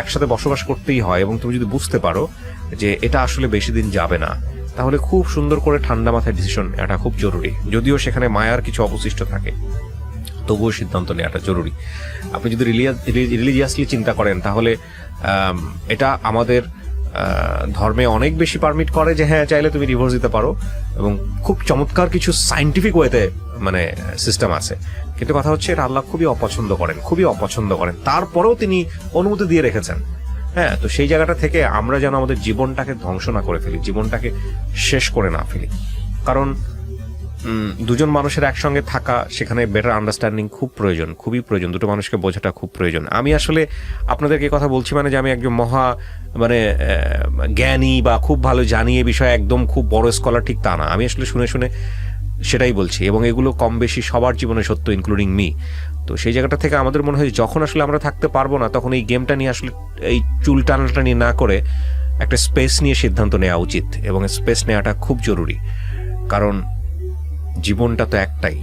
একসাথে বসবাস করতেই হয় এবং তুমি যদি বুঝতে পারো যে এটা আসলে বেশি দিন যাবে না, তাহলে খুব সুন্দর করে ঠান্ডা মাথায় ডিসিশন এটা খুব জরুরি, যদিও সেখানে মায়ার কিছু অবশিষ্ট থাকে। তবুও সিদ্ধান্ত নেওয়াটা জরুরি। আপনি যদি রিলিজিয়াসলি চিন্তা করেন তাহলে এটা আমাদের ধর্মে অনেক বেশি পারমিট করে যে হ্যাঁ চাইলে তুমি ডিভোর্স দিতে পারো, এবং খুব চমৎকার কিছু সায়েন্টিফিক ওয়েতে মানে সিস্টেম আছে। কিন্তু কথা হচ্ছে এটা আল্লাহ খুবই অপছন্দ করেন, তারপরেও তিনি অনুমতি দিয়ে রেখেছেন। হ্যাঁ, তো সেই জায়গাটা থেকে আমরা যেন আমাদের জীবনটাকে ধ্বংস না করে ফেলি, জীবনটাকে শেষ করে না ফেলি। কারণ দুজন মানুষের একসঙ্গে থাকা, সেখানে বেটার আন্ডারস্ট্যান্ডিং খুবই প্রয়োজন, দুটো মানুষকে বোঝাটা খুব প্রয়োজন। আমি আসলে আপনাদেরকে কথা বলছি মানে যে আমি একজন মহা মানে জ্ঞানী বা খুব ভালো জানি এ বিষয়ে, একদম খুব বড় স্কলার ঠিক তা না। আমি আসলে শুনে শুনে সেটাই বলছি, এবং এগুলো কম বেশি সবার জীবনে সত্য, ইনক্লুডিং মি। তো সেই জায়গাটা থেকে আমাদের মনে হয় যখন আসলে আমরা থাকতে পারবো না, তখন এই গেমটা নিয়ে আসলে এই চুল টানাটানি না করে একটা স্পেস নিয়ে সিদ্ধান্ত নেওয়া উচিত, এবং স্পেস নেওয়াটা খুব জরুরি। কারণ জীবনটা তো একটাই,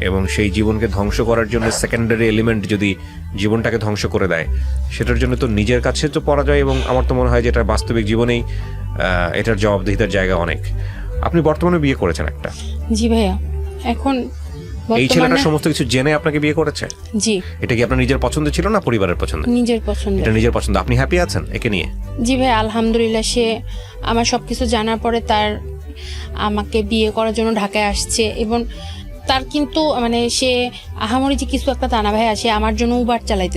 এবং সেই জীবনকে ধ্বংস করার জন্য সেকেন্ডারি এলিমেন্ট যদি জীবনটাকে ধ্বংস করে দেয়, সেটার জন্য তো নিজের কাছে তো পরাজয়, এবং আমার তো মনে হয় যে এটা বাস্তবিক জীবনেই এটার জবাবদিহিতার জায়গা অনেক। আপনি বর্তমানে বিয়ে করেছেন একটা? জি ভাইয়া। এখন এই ছেলেটা সমস্ত কিছু জেনে আপনাকে বিয়ে করেছে? জি। এটা কি আপনার নিজের পছন্দ ছিল না পরিবারের পছন্দ? নিজের পছন্দ। এটা নিজের পছন্দ। আপনি হ্যাপি আছেন একে নিয়ে? জি ভাই, আলহামদুলিল্লাহ। সে আমার সবকিছু জানার পরে তার আমাকে বিয়ে করার জন্য ঢাকায় আসছে, এবং তার কিন্তু মানে সে আহামরি যে কিছু একটা তা না ভাইয়া, সে আমার জন্য উবার চালাইতেছে।